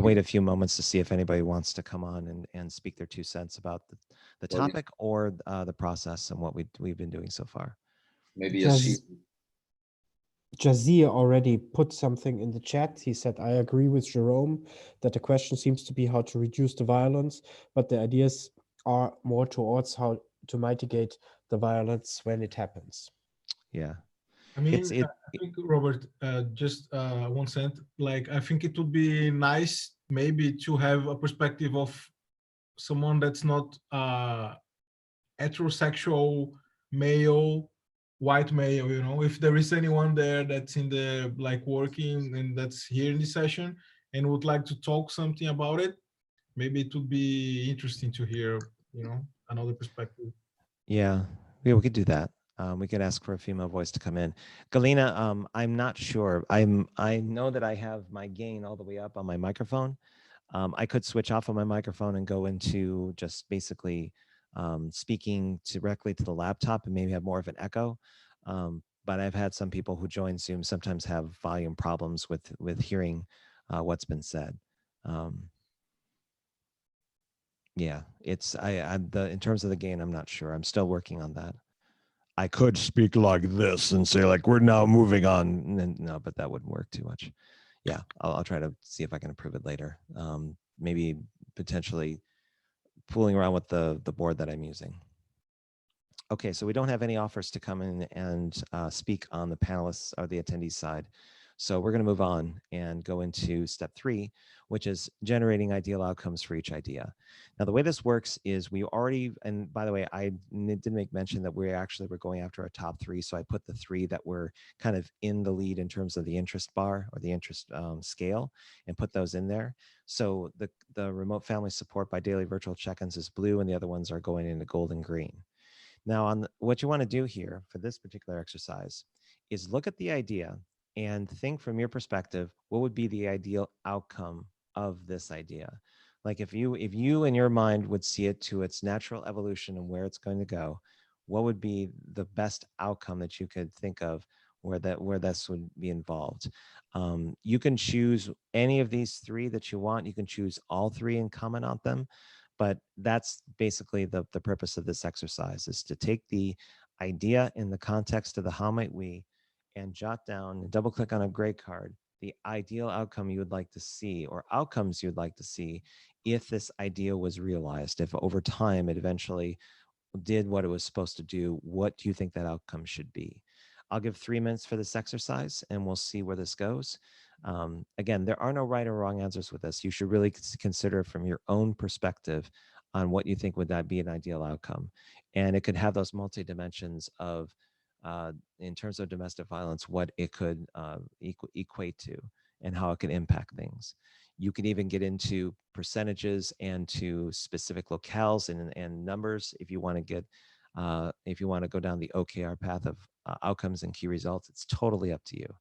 wait a few moments to see if anybody wants to come on and speak their 2 cents about the topic or the process and what we've been doing so far. Maybe Jazir already put something in the chat. He said, I agree with Jerome that the question seems to be how to reduce the violence, but the ideas are more towards how to mitigate the violence when it happens. Yeah. I mean, It's it. I think Robert, just 1 cent. Like, I think it would be nice maybe to have a perspective of someone that's not heterosexual male, white male. You know, if there is anyone there that's in the like working and that's here in the session and would like to talk something about it, maybe it would be interesting to hear. You know, another perspective. Yeah, yeah, we could do that. We could ask for a female voice to come in. Galina, I'm not sure. I know that I have my gain all the way up on my microphone. I could switch off of my microphone and go into just basically speaking directly to the laptop and maybe have more of an echo. But I've had some people who join Zoom sometimes have volume problems with hearing what's been said. Yeah, it's I the in terms of the gain, I'm not sure. I'm still working on that. I could speak like this and say like we're now moving on. And no, but that wouldn't work too much. Yeah, I'll try to see if I can improve it later. Maybe potentially fooling around with the board that I'm using. Okay, so we don't have any offers to come in and speak on the panelists or the attendees side. So we're going to move on and go into step 3, which is generating ideal outcomes for each idea. Now, the way this works is we already, and by the way, I did make mention that we actually were going after our top 3. So I put the 3 that were kind of in the lead in terms of the interest bar or the interest scale and put those in there. So the remote family support by daily virtual check-ins is blue and the other ones are going into gold and green. Now, what you want to do here for this particular exercise is look at the idea and think from your perspective, what would be the ideal outcome of this idea? Like if you in your mind would see it to its natural evolution and where it's going to go, what would be the best outcome that you could think of where this would be involved? You can choose any of these 3 that you want. You can choose all 3 and comment on them. But that's basically the purpose of this exercise, is to take the idea in the context of the how might we and jot down, double click on a gray card, the ideal outcome you would like to see or outcomes you'd like to see if this idea was realized, if over time it eventually did what it was supposed to do. What do you think that outcome should be? I'll give 3 minutes for this exercise and we'll see where this goes. Again, there are no right or wrong answers with this. You should really consider from your own perspective on what you think would that be an ideal outcome. And it could have those multi-dimensions of, in terms of domestic violence, what it could equate to and how it can impact things. You can even get into percentages and to specific locales and numbers if you want to get, if you want to go down the OKR path of outcomes and key results. It's totally up to you.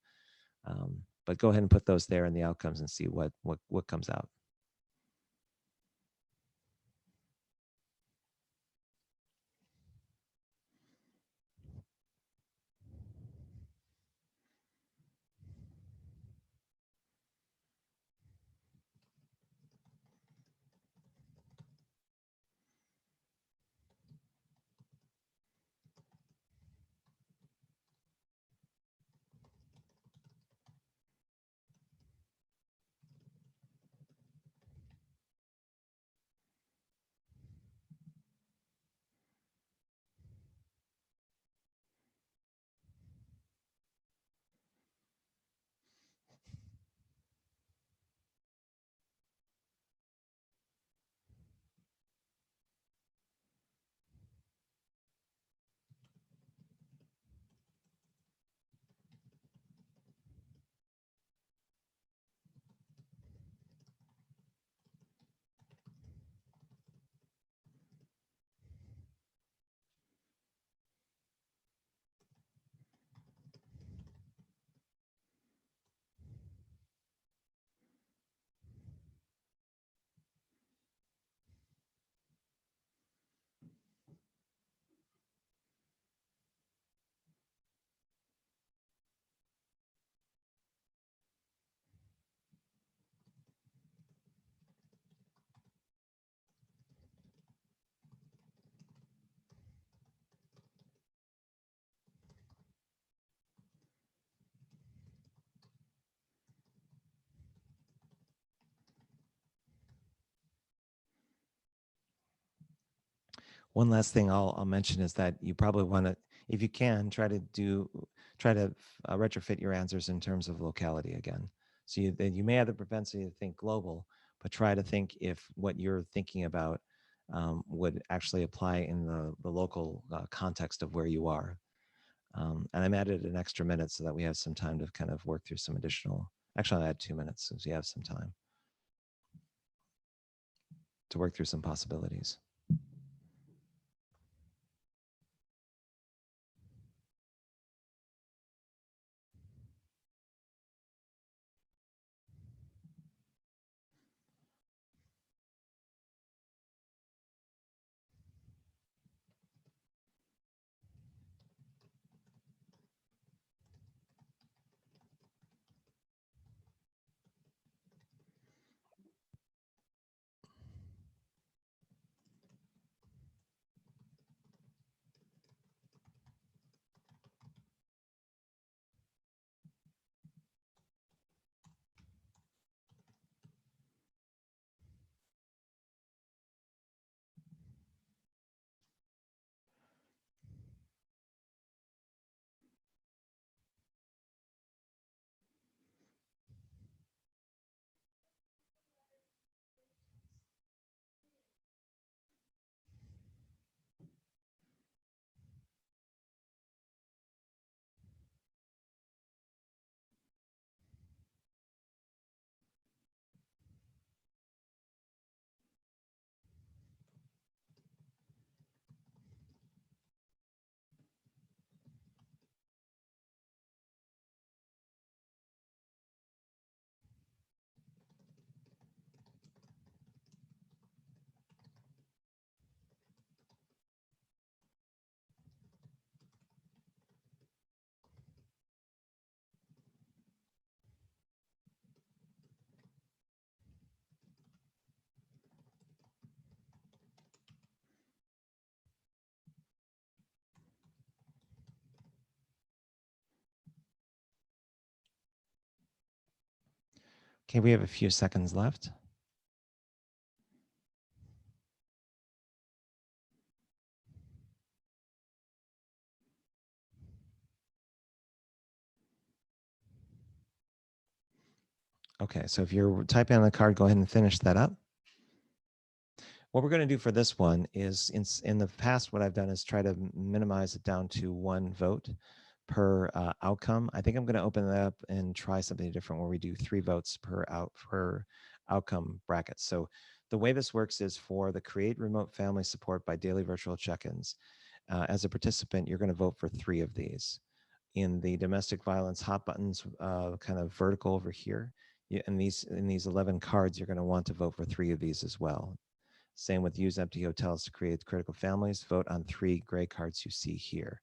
But go ahead and put those there in the outcomes and see what comes out. One last thing I'll mention is that you probably want to, if you can, try to retrofit your answers in terms of locality again. So you may have the propensity to think global, but try to think if what you're thinking about would actually apply in the local context of where you are. And I'm added an extra minute so that we have some time to kind of work through some additional, actually I'll add 2 minutes since we have some time to work through some possibilities. Okay, we have a few seconds left. Okay, so if you're typing on the card, go ahead and finish that up. What we're going to do for this one is, in the past, what I've done is try to minimize it down to 1 vote per outcome. I think I'm going to open that up and try something different where we do 3 votes per outcome bracket. So the way this works is for the create remote family support by daily virtual check-ins. As a participant, you're going to vote for 3 of these. In the domestic violence hot buttons kind of vertical over here, in these 11 cards, you're going to want to vote for 3 of these as well. Same with use empty hotels to create critical families. Vote on 3 gray cards you see here.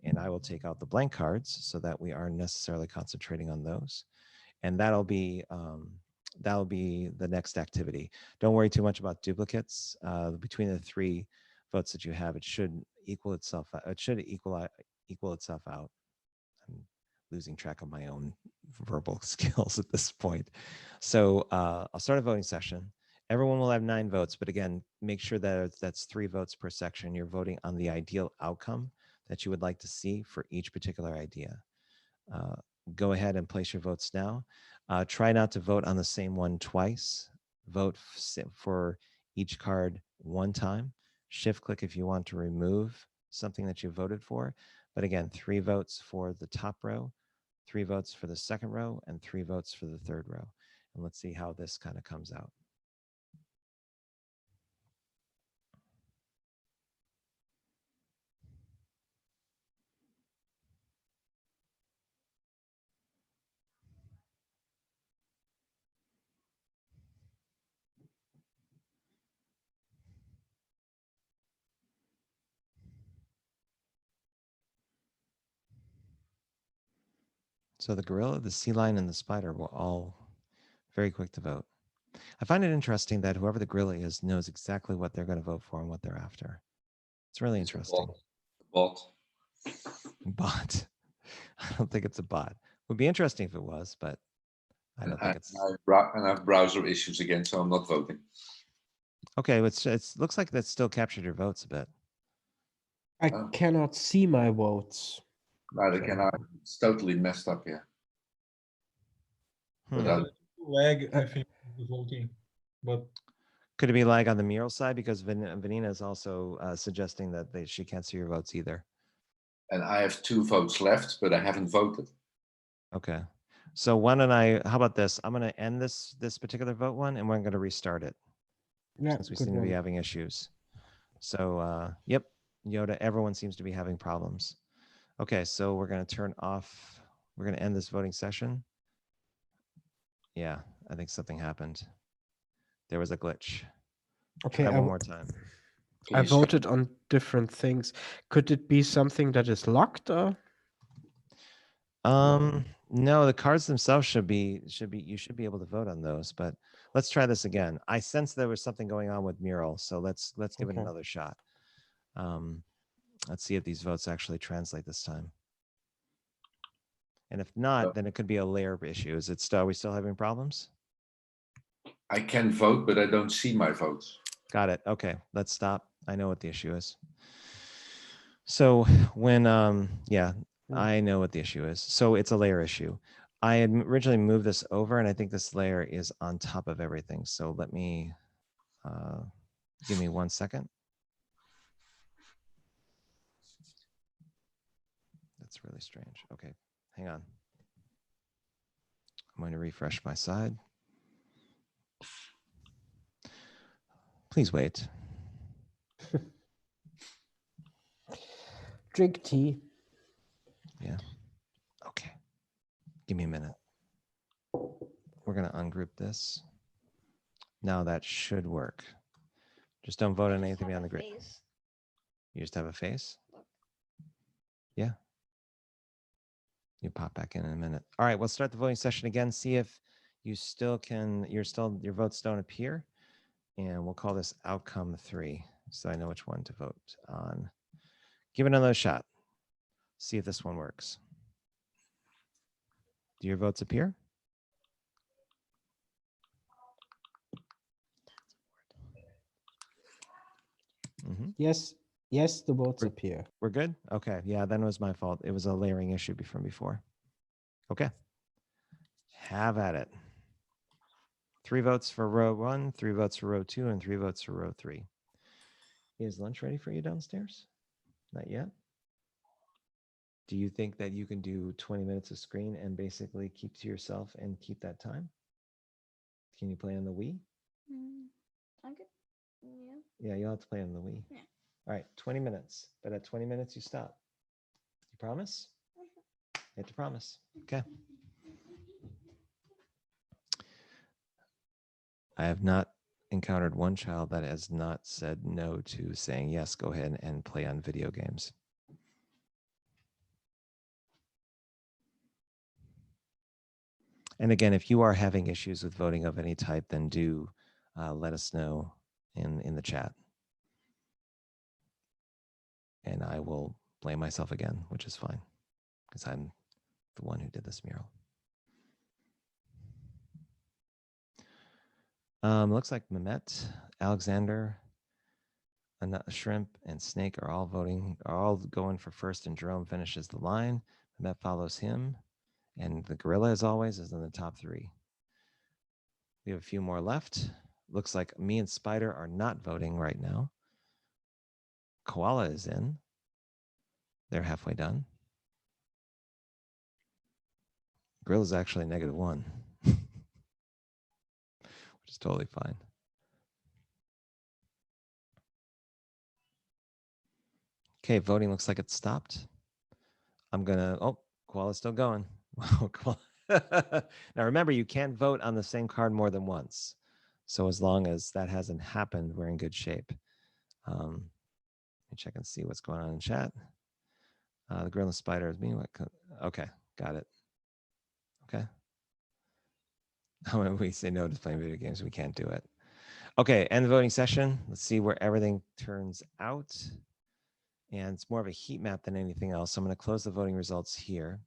And I will take out the blank cards so that we aren't necessarily concentrating on those. And that'll be the next activity. Don't worry too much about duplicates. Between the 3 votes that you have, it should equal itself. It should equal itself out. I'm losing track of my own verbal skills at this point. So I'll start a voting session. Everyone will have 9 votes, but again, make sure that that's 3 votes per section. You're voting on the ideal outcome that you would like to see for each particular idea. Go ahead and place your votes now. Try not to vote on the same one twice. Vote for each card 1 time. Shift click if you want to remove something that you voted for. But again, 3 votes for the top row, 3 votes for the second row, and 3 votes for the third row. And let's see how this kind of comes out. So the gorilla, the sea lion, and the spider were all very quick to vote. I find it interesting that whoever the gorilla is knows exactly what they're going to vote for and what they're after. It's really interesting. Bot. Bot. I don't think it's a bot. Would be interesting if it was, but I don't think it's. And I have browser issues again, so I'm not voting. Okay, it's looks like that still captured your votes a bit. I Oh. cannot see my votes. Neither can I. It's totally messed up here. Hmm. But, Lag, I think, the voting, but Could it be lag on the mural side? Because Vanina is also suggesting that she can't see your votes either. and I have 2 votes left, but I haven't voted. Okay. So why don't how about this? I'm going to end this particular vote one, and we're going to restart it Yeah, since we good seem to be one. having issues. So, yep, Yoda, everyone seems to be having problems. Okay, so we're going to turn off. We're going to end this voting session. Yeah, I think something happened. There was a glitch. Okay, Try one more time. I voted on different things. Could it be something that is locked? No, the cards themselves should be you should be able to vote on those, but let's try this again. I sense there was something going on with mural, so let's give it Okay. another shot. Let's see if these votes actually translate this time. And if not, then it could be a layer issue. Is it still, are we still having problems? I can vote, but I don't see my votes. Got it. Okay, let's stop. I know what the issue is. So when yeah, I know what the issue is. So it's a layer issue. I had originally moved this over, and I think this layer is on top of everything. So let me give me 1 second. That's really strange. Okay, hang on. I'm going to refresh my side. Please wait. Drink tea. Yeah. Okay. Give me a minute. We're going to ungroup this. Now that should work. Just don't vote on anything beyond the grid. You just have a face? Yeah. You pop back in a minute. All right, we'll start the voting session again. See if you still can, your votes don't appear. And we'll call this outcome 3. So I know which one to vote on. Give it another shot. See if this one works. Do your votes appear? Mm-hmm. Yes, the votes appear. We're good? Okay, yeah, then it was my fault. It was a layering issue from before. Okay. Have at it. 3 votes for row 1, 3 votes for row 2, and 3 votes for row 3. Is lunch ready for you downstairs? Not yet? Do you think that you can do 20 minutes of screen and basically keep to yourself and keep that time? Can you play on the Wii? I could, yeah. Yeah, you'll have to play on the Wii. Yeah. All right, 20 minutes. But at 20 minutes, you stop. You promise? You have to promise. Okay. I have not encountered one child that has not said no to saying, yes, go ahead and play on video games. And again, if you are having issues with voting of any type, then do let us know in the chat. And I will blame myself again, which is fine, because I'm the one who did this mural. Looks like Mehmet, Alexander, Shrimp, and Snake are all going for first, and Jerome finishes the line. Mehmet follows him, and the gorilla, as always, is in the top 3. We have a few more left. Looks like me and Spider are not voting right now. Koala is in. They're halfway done. Gorilla is actually -1, which is totally fine. Okay, voting looks like it stopped. I'm gonna, Koala's still going. Now remember, you can't vote on the same card more than once. So as long as that hasn't happened, we're in good shape. Let me check and see what's going on in chat. The gorilla spider is being okay, got it. Okay. When we say no to playing video games, we can't do it. Okay, end the voting session. Let's see where everything turns out. And it's more of a heat map than anything else. So I'm going to close the voting results here.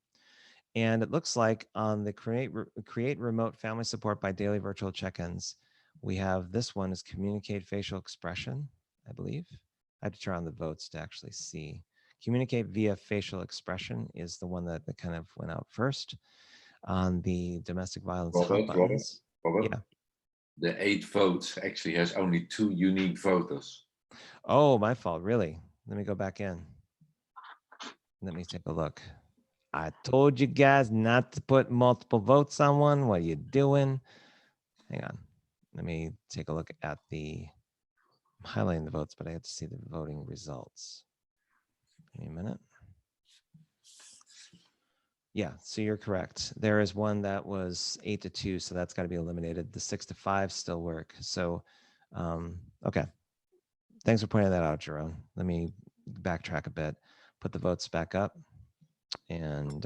And it looks like on the create remote family support by daily virtual check-ins, we have this one is communicate facial expression, I believe. I have to turn on the votes to actually see. Communicate via facial expression is the one that kind of went out first on the domestic violence hub buttons. Robert, Yeah. the 8 votes actually has only 2 unique voters. Oh, my fault. Really? Let me go back in. Let me take a look. I told you guys not to put multiple votes on one. What are you doing? Hang on. Let me take a look at the, I'm highlighting the votes, but I have to see the voting results. Give me a minute. Yeah, so you're correct. There is one that was 8-2, so that's got to be eliminated. The 6-5 still work. So, okay. Thanks for pointing that out, Jerome. Let me backtrack a bit, put the votes back up. And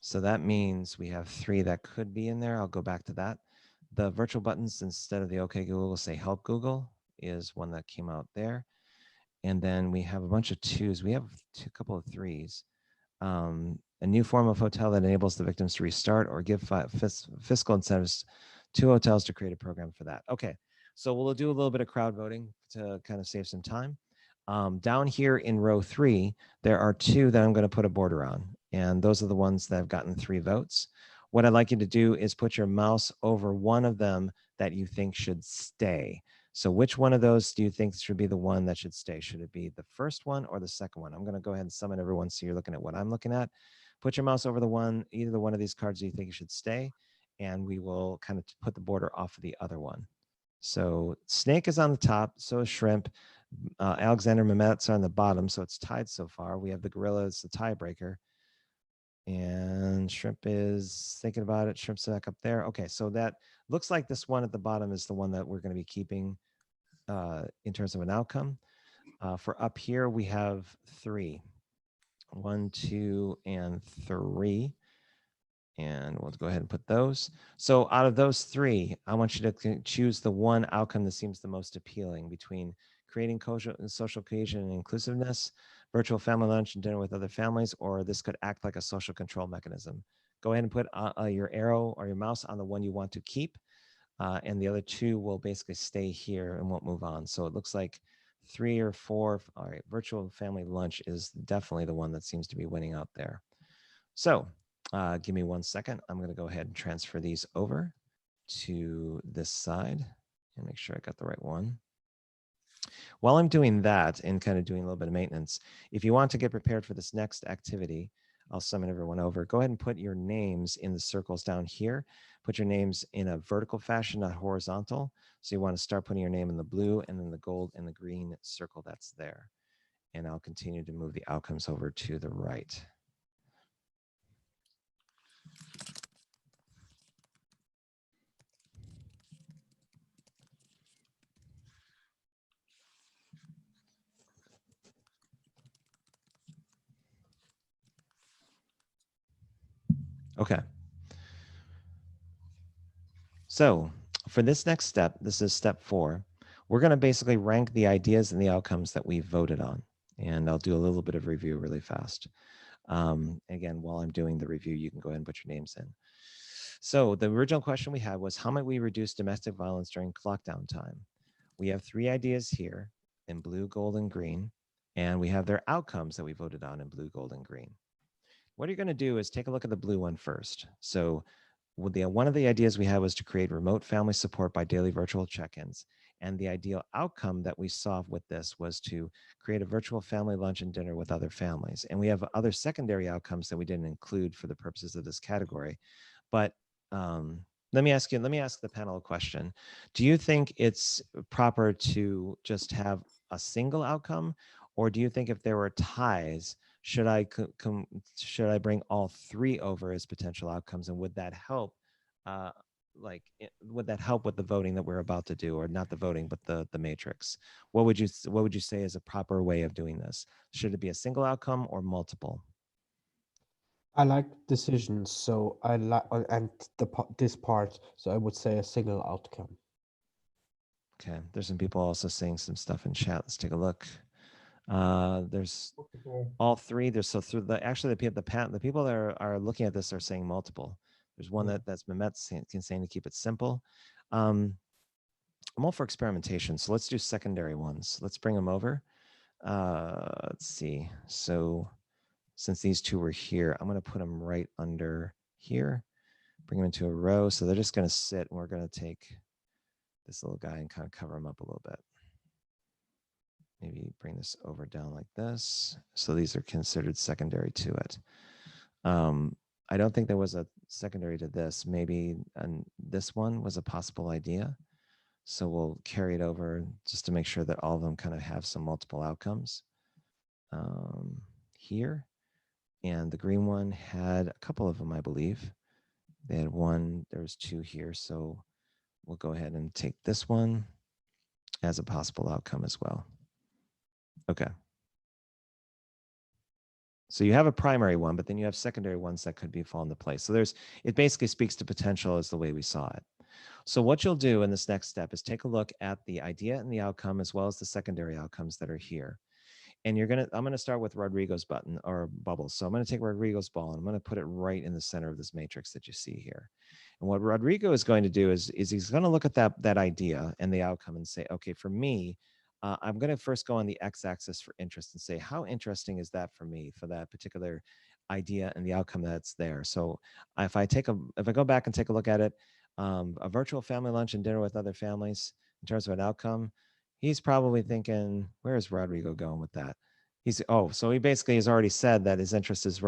so that means we have 3 that could be in there. I'll go back to that. The virtual buttons, instead of the OK Google, say Help Google, is one that came out there. And then we have a bunch of 2s. We have a couple of 3s. A new form of hotel that enables the victims to restart or give fiscal incentives to hotels to create a program for that. Okay, so we'll do a little bit of crowd voting to kind of save some time. Down here in row 3, there are 2 that I'm going to put a border on, and those are the ones that have gotten 3 votes. What I'd like you to do is put your mouse over one of them that you think should stay. So which one of those do you think should be the one that should stay? Should it be the first one or the second one? I'm going to go ahead and summon everyone so you're looking at what I'm looking at. Put your mouse over the one, either the one of these cards you think should stay, and we will kind of put the border off of the other one. So snake is on the top, so is shrimp. Alexander Mehmet's on the bottom, so it's tied so far. We have the gorilla as the tiebreaker. And shrimp is thinking about it. Shrimp's back up there. Okay, so that looks like this one at the bottom is the one that we're going to be keeping in terms of an outcome. For up here, we have 3. 1, 2, and 3. And we'll go ahead and put those. So out of those 3, I want you to choose the one outcome that seems the most appealing between creating social cohesion and inclusiveness, virtual family lunch and dinner with other families, or this could act like a social control mechanism. Go ahead and put your arrow or your mouse on the one you want to keep, and the other 2 will basically stay here and won't move on. So it looks like 3 or 4. All right, virtual family lunch is definitely the one that seems to be winning out there. So give me 1 second. I'm going to go ahead and transfer these over to this side and make sure I got the right one. While I'm doing that and kind of doing a little bit of maintenance, if you want to get prepared for this next activity, I'll summon everyone over. Go ahead and put your names in the circles down here. Put your names in a vertical fashion, not horizontal. So you want to start putting your name in the blue and then the gold and the green circle that's there. And I'll continue to move the outcomes over to the right. Okay. So for this next step, this is step 4, we're going to basically rank the ideas and the outcomes that we voted on. And I'll do a little bit of review really fast. Again, while I'm doing the review, you can go ahead and put your names in. So the original question we had was, how might we reduce domestic violence during lockdown time? We have 3 ideas here in blue, gold, and green, and we have their outcomes that we voted on in blue, gold, and green. What you're going to do is take a look at the blue one first. So one of the ideas we had was to create remote family support by daily virtual check-ins. And the ideal outcome that we saw with this was to create a virtual family lunch and dinner with other families. And we have other secondary outcomes that we didn't include for the purposes of this category. But let me ask the panel a question. Do you think it's proper to just have a single outcome? Or do you think if there were ties, should I bring all 3 over as potential outcomes, and would that help? Would that help with the voting that we're about to do, or not the voting, but the matrix? What would you say is a proper way of doing this? Should it be a single outcome or multiple? I like decisions, so I like and this part. So I would say a single outcome. Okay, there's some people also saying some stuff in chat. Let's take a look. There's all 3. There's actually the people that are looking at this are saying multiple. There's one that's Mehmet saying to keep it simple. I'm all for experimentation. So let's do secondary ones. Let's bring them over. Let's see. So since these two were here, I'm going to put them right under here, bring them into a row. So they're just going to sit, and we're going to take this little guy and kind of cover him up a little bit. Maybe bring this over down like this. So these are considered secondary to it. I don't think there was a secondary to this. Maybe this one was a possible idea. So we'll carry it over just to make sure that all of them kind of have some multiple outcomes here. And the green one had a couple of them, I believe. They had one, there was two here. So we'll go ahead and take this one as a possible outcome as well. Okay. So you have a primary one, but then you have secondary ones that could be fall into place. So it basically speaks to potential as the way we saw it. So what you'll do in this next step is take a look at the idea and the outcome, as well as the secondary outcomes that are here. And I'm going to start with Rodrigo's button or bubble. So I'm going to take Rodrigo's ball and I'm going to put it right in the center of this matrix that you see here. And what Rodrigo is going to do is he's going to look at that idea and the outcome and say, okay, for me, I'm going to first go on the x-axis for interest and say, how interesting is that for me, for that particular idea and the outcome that's there. So if I go back and take a look at it, a virtual family lunch and dinner with other families in terms of an outcome, he's probably thinking, where is Rodrigo going with that? So he basically has already said that his interest is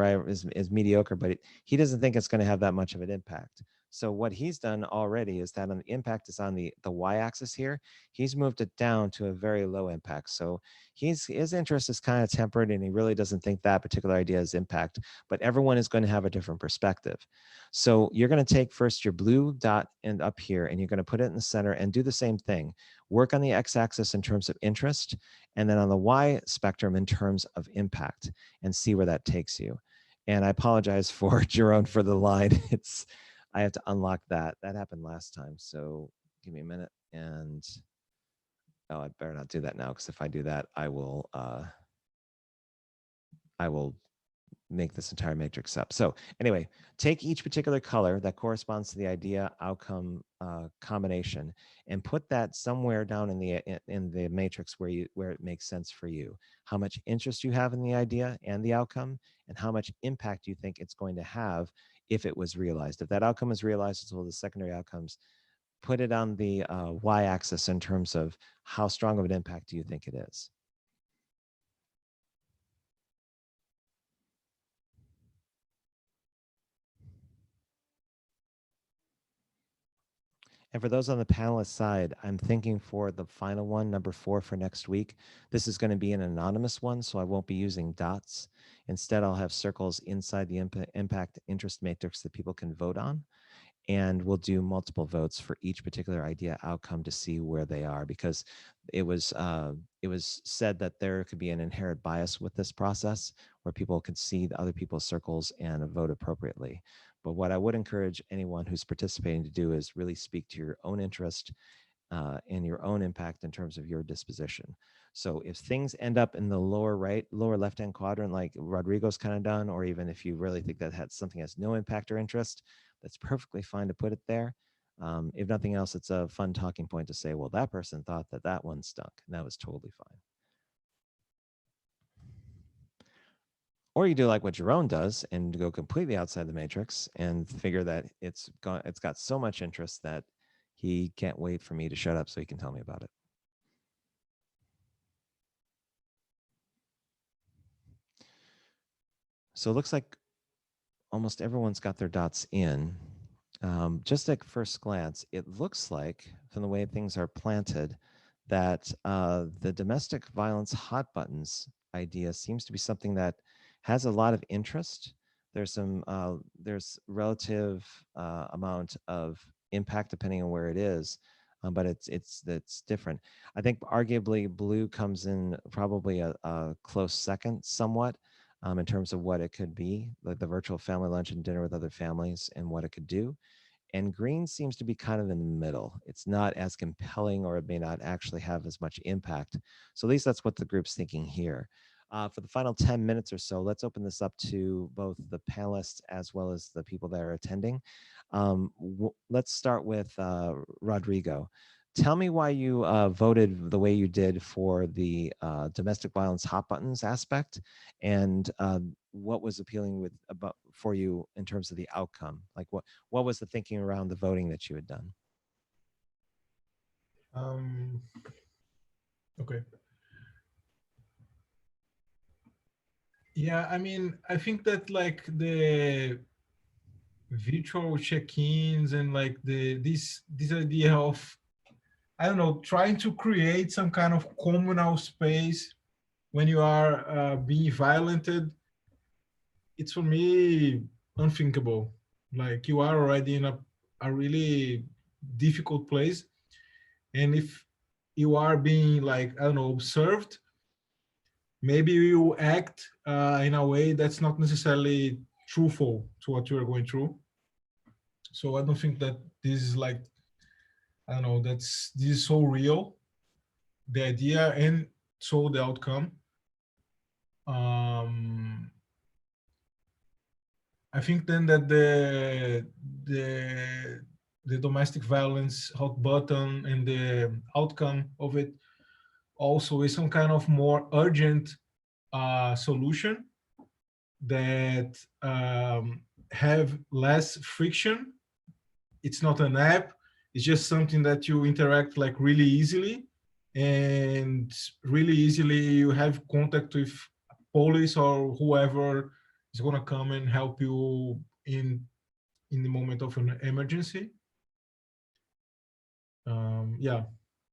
mediocre, but he doesn't think it's going to have that much of an impact. So what he's done already is that the impact is on the y-axis here. He's moved it down to a very low impact. So his interest is kind of tempered, and he really doesn't think that particular idea has impact, but everyone is going to have a different perspective. So you're going to take first your blue dot and up here, and you're going to put it in the center and do the same thing. Work on the x-axis in terms of interest, and then on the y spectrum in terms of impact, and see where that takes you. And I apologize for Jerome for the line. I have to unlock that. That happened last time. So give me a minute. And I better not do that now, because if I do that, I will make this entire matrix up. So anyway, take each particular color that corresponds to the idea outcome combination and put that somewhere down in the matrix where it makes sense for you. How much interest you have in the idea and the outcome, and how much impact you think it's going to have if it was realized. If that outcome is realized, as well as the secondary outcomes, put it on the y-axis in terms of how strong of an impact do you think it is. And for those on the panelist side, I'm thinking for the final one, number 4 for next week, this is going to be an anonymous one, so I won't be using dots. Instead, I'll have circles inside the impact interest matrix that people can vote on. And we'll do multiple votes for each particular idea outcome to see where they are, because it was said that there could be an inherent bias with this process where people could see the other people's circles and vote appropriately. But what I would encourage anyone who's participating to do is really speak to your own interest and your own impact in terms of your disposition. So if things end up in the lower left-hand quadrant, like Rodrigo's kind of done, or even if you really think that something has no impact or interest, that's perfectly fine to put it there. If nothing else, it's a fun talking point to say, well, that person thought that one stunk, and that was totally fine. Or you do like what Jerome does and go completely outside the matrix and figure that it's got so much interest that he can't wait for me to shut up so he can tell me about it. So it looks like almost everyone's got their dots in. Just at first glance, it looks like, from the way things are planted, that the domestic violence hot buttons idea seems to be something that has a lot of interest. There's relative amount of impact depending on where it is, but it's different. I think arguably blue comes in probably a close second somewhat. In terms of what it could be, like the virtual family lunch and dinner with other families and what it could do. And green seems to be kind of in the middle. It's not as compelling, or it may not actually have as much impact. So at least that's what the group's thinking here. For the final 10 minutes or so, let's open this up to both the panelists as well as the people that are attending. Let's start with Rodrigo. tell me why you voted the way you did for the domestic violence hot buttons aspect, and what was appealing for you in terms of the outcome. Like what was the thinking around the voting that you had done? Okay. Yeah, I mean, I think that like the virtual check-ins and like this idea of, I don't know, trying to create some kind of communal space when you are being violented, it's for me unthinkable. Like you are already in a really difficult place, and if you are being like, I don't know, observed, maybe you act in a way that's not necessarily truthful to what you are going through. So I don't think that this is like, I don't know, this is so real, the idea and so the outcome. I think then that the domestic violence hot button and the outcome of it also is some kind of more urgent solution that have less friction. It's not an app, it's just something that you interact like really easily, and really easily you have contact with police or whoever is going to come and help you in the moment of an emergency. Yeah,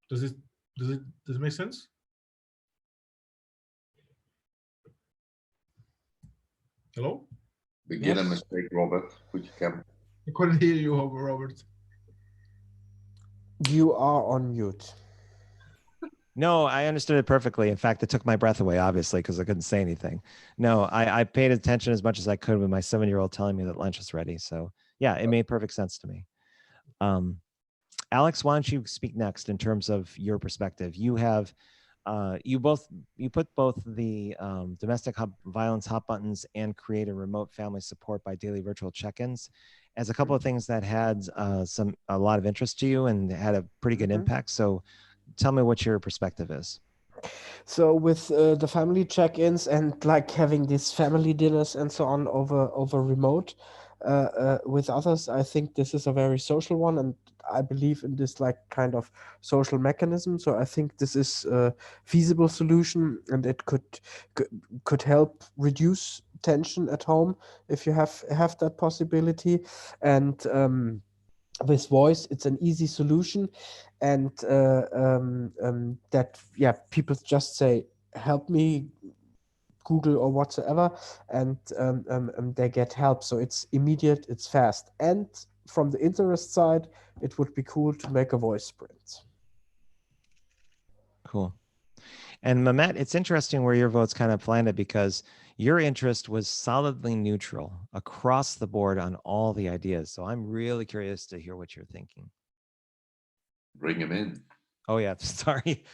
does it make sense? Hello? Begin a Yes. mistake, Robert. Put your camera. I couldn't hear you, Robert. You are on mute. No, I understood it perfectly. In fact, it took my breath away, obviously, because I couldn't say anything. No, I paid attention as much as I could with my 7-year-old telling me that lunch was ready. So yeah, it made perfect sense to me. Alex, why don't you speak next in terms of your perspective? You have, you put both the domestic violence hot buttons and create a remote family support by daily virtual check-ins as a couple of things that had a lot of interest to you and had a pretty good impact. So tell me what your perspective is. So with the family check-ins and like having these family dinners and so on over remote with others, I think this is a very social one, and I believe in this like kind of social mechanism. So I think this is a feasible solution, and it could help reduce tension at home if you have that possibility. And with voice, it's an easy solution, and that people just say, "Help me," Google or whatsoever, and they get help. So it's immediate, it's fast, and from the interest side, it would be cool to make a voice sprint. Cool. And Mehmet, it's interesting where your votes kind of landed because your interest was solidly neutral across the board on all the ideas. So I'm really curious to hear what you're thinking. Bring him in. Oh yeah, sorry.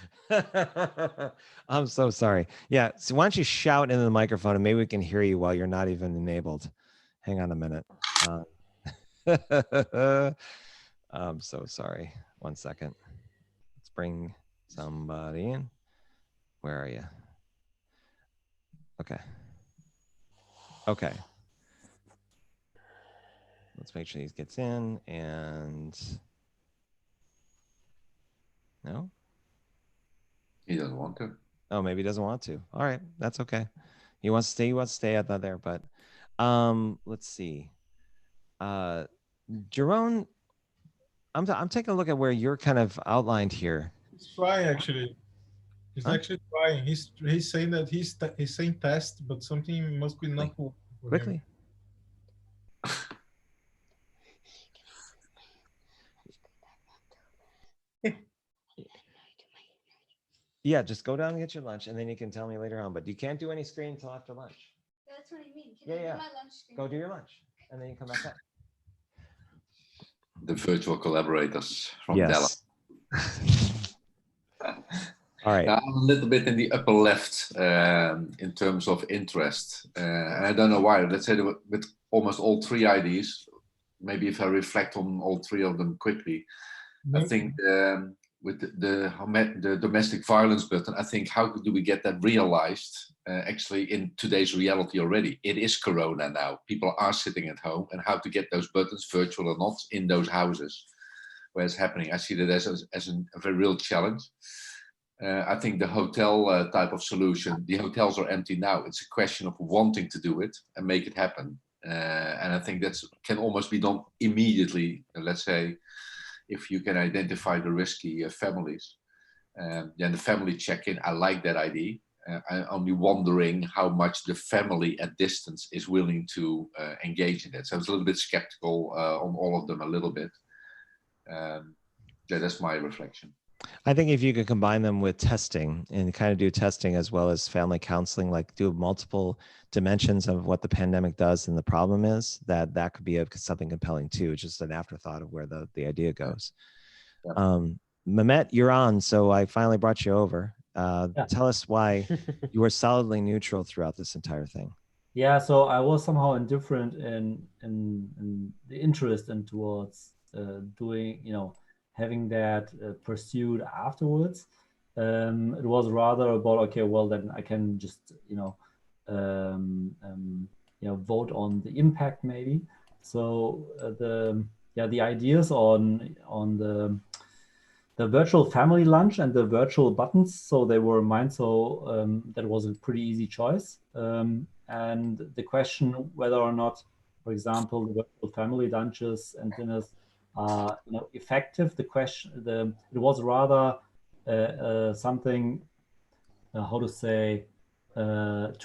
I'm so sorry. Yeah, so why don't you shout into the microphone and maybe we can hear you while you're not even enabled. Hang on a minute. I'm so sorry. 1 second. Let's bring somebody in. Where are you? Okay. Okay. Let's make sure he gets in and no? He doesn't want to. Oh, maybe he doesn't want to. All right, that's okay. He wants to stay out there, but let's see. Jerome, I'm taking a look at where you're kind of outlined here. He's trying actually. He's actually trying. He's saying that he's saying test, but something must be not working for quickly. him. Yeah, just go down and get your lunch, and then you can tell me later on. But you can't do any screen until after lunch. That's what I mean. Can I do my lunch screen? Go do your lunch, and then you come back up. The virtual collaborators from Yes. All right. Now, I'm a little bit in the upper left in terms of interest. And I don't know why. Let's say that with almost all three IDs, maybe if I reflect on all three of them quickly, I think with the domestic violence button, I think, how do we get that realized actually in today's reality already? It is Corona now. People are sitting at home, and how to get those buttons, virtual or not, in those houses where it's happening. I see that as a very real challenge. I think the hotel type of solution, the hotels are empty now. It's a question of wanting to do it and make it happen. And I think that can almost be done immediately. Let's say, if you can identify the risky families, then the family check-in, I like that idea. I'm only wondering how much the family at distance is willing to engage in that. So I was a little bit skeptical on all of them a little bit. That's my reflection. I think if you could combine them with testing and kind of do testing as well as family counseling, like do multiple dimensions of what the pandemic does and the problem is, that could be something compelling too. Just an afterthought of where the idea goes. Yeah. Mehmet, you're on. So I finally brought you over. Tell us why you were solidly neutral throughout this entire thing. Yeah, so I was somehow indifferent in the interest and towards doing, having that pursued afterwards. It was rather about, okay, well, then I can just, vote on the impact maybe. So the ideas on the virtual family lunch and the virtual buttons, so they were mine. So that was a pretty easy choice. And the question whether or not, for example, the virtual family lunches and dinners are effective. The question, it was rather something, how to say, not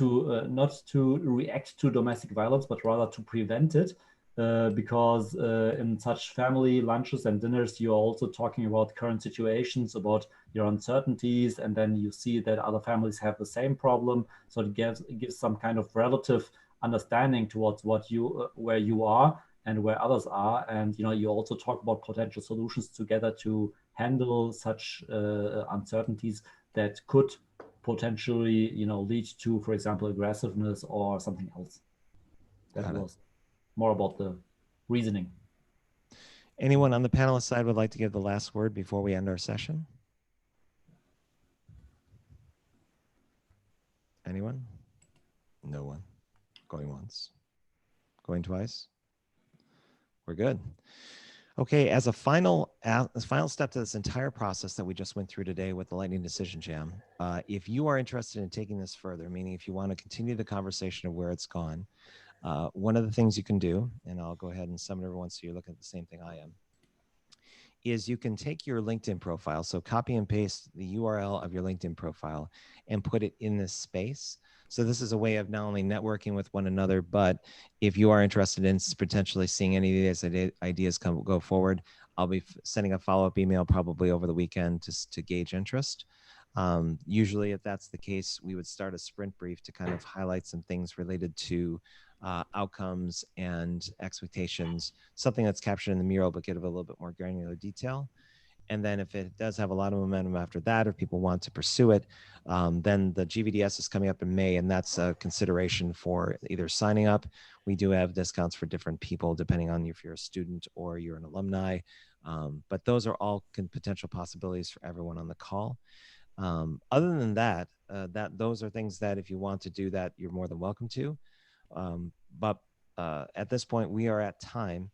to react to domestic violence, but rather to prevent it. Because in such family lunches and dinners, you're also talking about current situations, about your uncertainties, and then you see that other families have the same problem. So it gives some kind of relative understanding towards where you are and where others are, and you also talk about potential solutions together to handle such uncertainties that could potentially lead to, for example, aggressiveness or something else. That was more about the reasoning. Anyone on the panelist side would like to give the last word before we end our session? Anyone? No one. Going once. Going twice. We're good. Okay, as a final step to this entire process that we just went through today with the Lightning Decision Jam, if you are interested in taking this further, meaning if you want to continue the conversation of where it's gone, one of the things you can do, and I'll go ahead and summon everyone so you're looking at the same thing I am, is you can take your LinkedIn profile, so copy and paste the URL of your LinkedIn profile and put it in this space. So this is a way of not only networking with one another, but if you are interested in potentially seeing any of these ideas go forward, I'll be sending a follow-up email probably over the weekend to gauge interest. Usually, if that's the case, we would start a sprint brief to kind of highlight some things related to outcomes and expectations, something that's captured in the mural, but give a little bit more granular detail. And then if it does have a lot of momentum after that, or people want to pursue it, then the GVDS is coming up in May, and that's a consideration for either signing up. We do have discounts for different people, depending on if you're a student or you're an alumni. But those are all potential possibilities for everyone on the call. Other than that, those are things that if you want to do that, you're more than welcome to. But at this point, we are at time.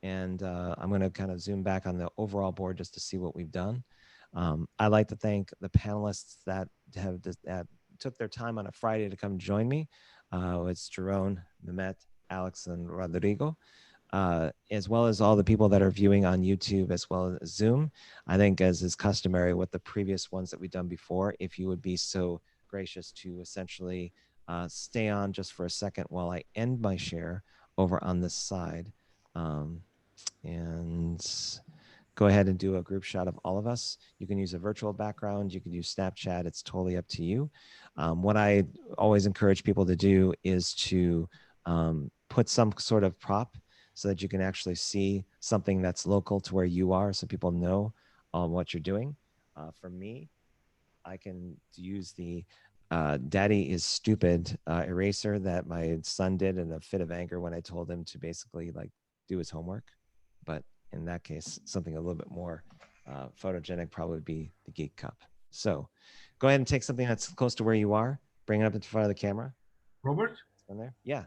And I'm going to kind of zoom back on the overall board just to see what we've done. I'd like to thank the panelists that took their time on a Friday to come join me. It's Jerome, Mehmet, Alex, and Rodrigo, as well as all the people that are viewing on YouTube as well as Zoom. I think, as is customary with the previous ones that we've done before, if you would be so gracious to essentially stay on just for a second while I end my share over on this side. And go ahead and do a group shot of all of us. You can use a virtual background. You can use Snapchat. It's totally up to you. What I always encourage people to do is to put some sort of prop so that you can actually see something that's local to where you are, so people know what you're doing. For me, I can use the Daddy is Stupid eraser that my son did in a fit of anger when I told him to basically do his homework. But in that case, something a little bit more photogenic probably would be the Geek Cup. So go ahead and take something that's close to where you are, bring it up in front of the camera. Robert, In there. Yeah.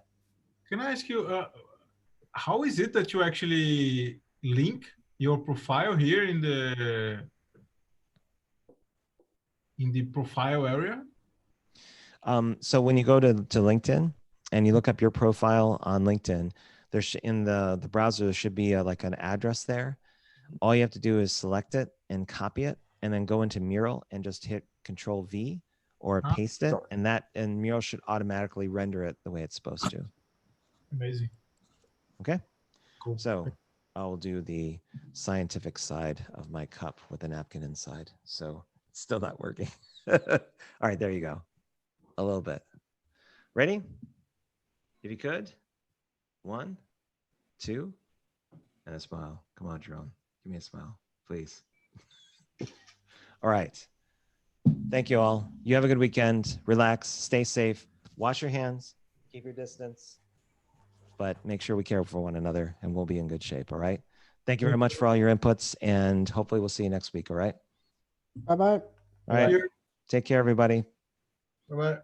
can I ask you, how is it that you actually link your profile here in the profile area? So when you go to LinkedIn and you look up your profile on LinkedIn, there's in the browser, there should be like an address there. All you have to do is select it and copy it, and then go into Mural and just hit Control V or paste it, and Mural should automatically render it the way it's supposed to. Amazing. Okay. Cool. So I'll do the scientific side of my cup with a napkin inside. So it's still not working. All right, there you go. A little bit. Ready? If you could. 1, 2, and a smile. Come on, Jerome. Give me a smile, please. All right. Thank you all. You have a good weekend. Relax, stay safe, wash your hands, keep your distance, but make sure we care for one another and we'll be in good shape. All right. Thank you very much for all your inputs, and hopefully we'll see you next week. All right. Bye-bye. All right. Take care, everybody. Bye-bye.